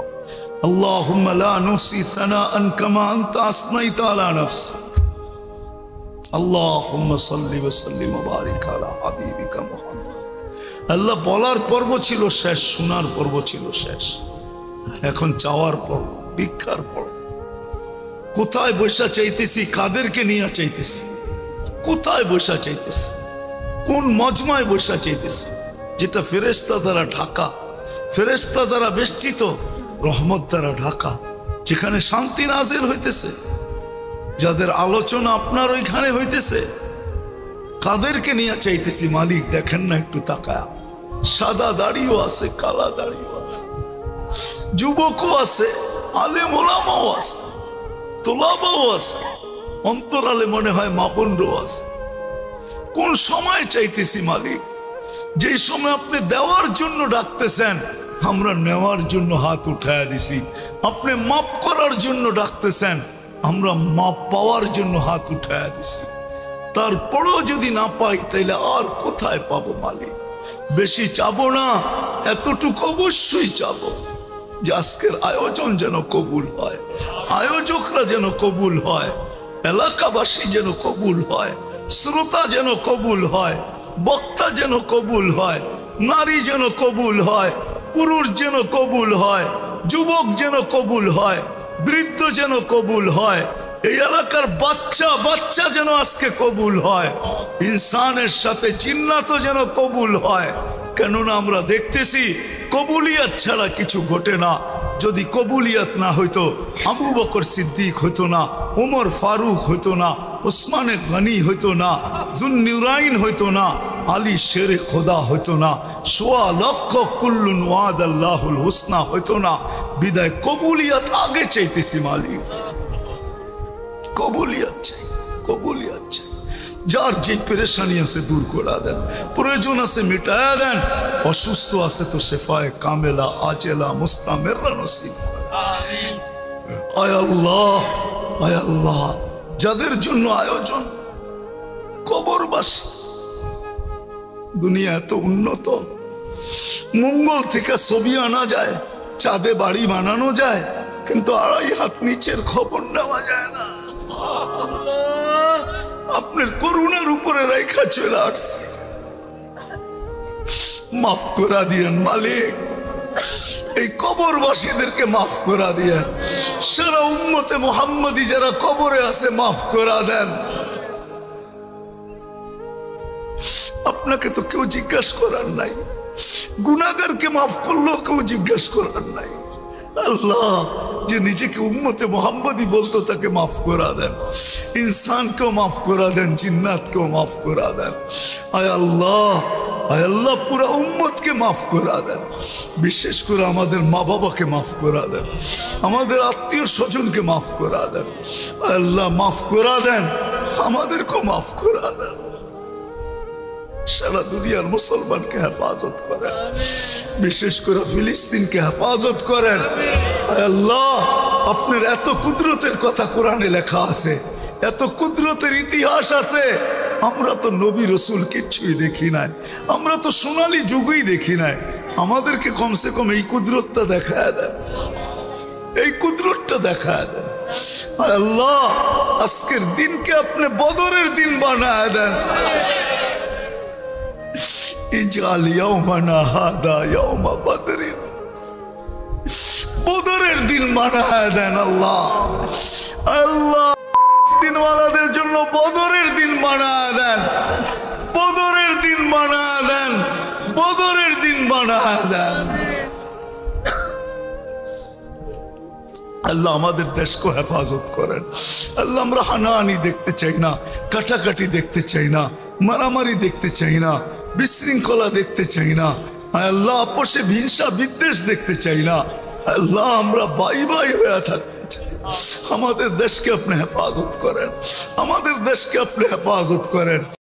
আল্লাহুম্মা লা নুহসি সানাআন কামা আনতা আসনাইতা আলা নাফসিক। আল্লাহুম্মা সাল্লি ওয়া সাল্লিম ওয়া বারিক আলা হাবিবিকা মুহাম্মদ। আল্লাহ বলার পর্ব ছিল শেষ, শোনার পর্ব ছিল শেষ, এখন চাওয়ার পর্ব, ভিক্ষার পর্ব। কোথায় বৈশা চাইতেছি, কাদেরকে নিয়ে চাইতেছি, কোথায় বৈশা চাইতেছি, কোন মজমায় বৈশা চাইতেছি, যেটা ফেরেশতা দ্বারা ঢাকা, ফেরেশতা দ্বারা বেষ্টিত, রহমত দ্বারা ঢাকা, যেখানে শান্তি নাজিল হইতেছে, যাদের আলোচনা আপনার ওইখানে হইতেছে। কাদেরকে নিয়ে চাইতেছি মালিক দেখেন না একটু তাকায়া। সাদা দাড়িও আছে, কালা দাড়িও আছে, যুবকও আছে, আলেম ওলামাও আছে, তোলাবাও আছে, অন্তরালে মনে হয় মাপনরও আছে। কোন সময় চাইতেছি মালিক? যেই সময় আপনি দেওয়ার জন্য ডাকতেছেন, আমরা নেওয়ার জন্য হাত উঠায়া দিছি। আপনি মাপ করার জন্য ডাকতেছেন, আমরা মাপ পাওয়ার জন্য হাত উঠায়া দিছি। তারপরেও যদি না পাই তাইলে আর কোথায় পাবো মালিক? বেশি চাবো না, এতটুকু অবশ্যই চাবো যে আজকের আয়োজন যেন কবুল হয়, আয়োজকরা যেন কবুল হয়, এলাকাবাসী যেন কবুল হয়, শ্রোতা যেন কবুল হয়, বক্তা যেন কবুল হয়, নারী যেন কবুল হয়, পুরুষ যেন কবুল হয়, যুবক যেন কবুল হয়, বৃদ্ধ যেন কবুল হয়, এই এলাকার বাচ্চা বাচ্চা যেন আজকে কবুল হয়, ইনসানের সাথে জিন্নাতও যেন কবুল হয়। কেননা আমরা দেখতেছি কবুলিয়াত ছাড়া কিছু ঘটে না। যদি কবুলিয়ত না হইতো আবু বকর সিদ্দিক হইতো না, ওমর ফারুক হইতো না, ওসমানে গনি হইতো না, জুন্নুরাইন হইতো না, আলী শেরে খোদা হইতো না, সোয়া লক্ষ কুল্লুন ওয়াদ আল্লাহুল হুসনা হইতো না। বিদায় কবুলিয়ত আগে চাইতেছি মালিক, কবুলিয়ত চাই, কবুলিয়ত চাই। যার যে পেরেশানি আছে দূর করে দেন, প্রয়োজন আছে মিটায়া দেন, অসুস্থ আছে তো শেফায়ে কামেলা আজেলা মুস্তামিররা নসিব আমিন। আয় আল্লাহ, আয় আল্লাহ, যাদের জন্য আয়োজন কবরবাসী, দুনিয়া এত উন্নত, মঙ্গল থেকে ছবি আনা যায়, চাঁদে বাড়ি বানানো যায়, কিন্তু 2.5 হাত নিচের খবর নেওয়া যায় না। আপনার করুণার উপরে রেখা চলে আসছে, মাফ করা দিয়েন মালিক, এই কবরবাসীদেরকে মাফ করা দিয়েন। সারা উম্মতে মুহাম্মাদি যারা কবরে আছে মাফ করা দেন। আপনাকে তো কেউ জিজ্ঞাসা করার নাই, গুনাহগারকে মাফ করলেও কেউ জিজ্ঞাসা করার নাই। আল্লাহ, যে নিজেকে উম্মতে মুহাম্মাদি বলতো তাকে মাফ করা দেন, ইনসানকেও মাফ করা দেন, জিন্নাতকেও মাফ করা দেন। আয় আল্লাহ, আয় আল্লাহ, পুরা উম্মতকে মাফ করা দেন, বিশেষ করে আমাদের মা বাবাকে মাফ করা দেন, আমাদের আত্মীয় স্বজনকে মাফ করা দেন। আয় আল্লাহ, মাফ করা দেন, আমাদেরকেও মাফ করা দেন। সারা দুনিয়ার মুসলমানকে হেফাজত করেন, বিশেষ করে ফিলিস্তিনকে হেফাজত করেন। আল্লাহ, আপনার এত কুদরতের কথা কোরআনে লেখা আছে, এত কুদরতের ইতিহাস আছে, আমরা তো নবী রসুল কিচ্ছুই দেখি নাই, আমরা তো সোনালী যুগই দেখি নাই। আমাদেরকে কমসে কম এই কুদরতটা দেখায় দেন, এই কুদরতটা দেখায় দেন। আল্লাহ, আজকের দিনকে আপনি বদরের দিন বানায় দেন। ইজাল ইয়াওমানা হাদা ইয়াওমা বদরিন, বদরের দিন বানায় দেন আল্লাহ। আল্লাহ, দিনওয়ালাদের জন্য বদরের দিন বানায় দেন, বদরের দিন বানায় দেন, বদরের দিন বানায় দেন। আল্লাহ, আমাদের দেশকে হেফাজত করেন। আল্লাহ, আমরা হানাহানি দেখতে চাই না, কাটাকাটি দেখতে চাই না, মারামারি দেখতে চাই না, বিশৃঙ্খলা দেখতে চাই না। আল্লাহ, আপোষে হিংসা বিদ্বেষ দেখতে চাই না। আল্লাহ, আমরা ভাই ভাই হয়ে থাকতে চাই। আমাদের দেশকে আপনি হেফাজত করেন, আমাদের দেশকে আপনি হেফাজত করেন।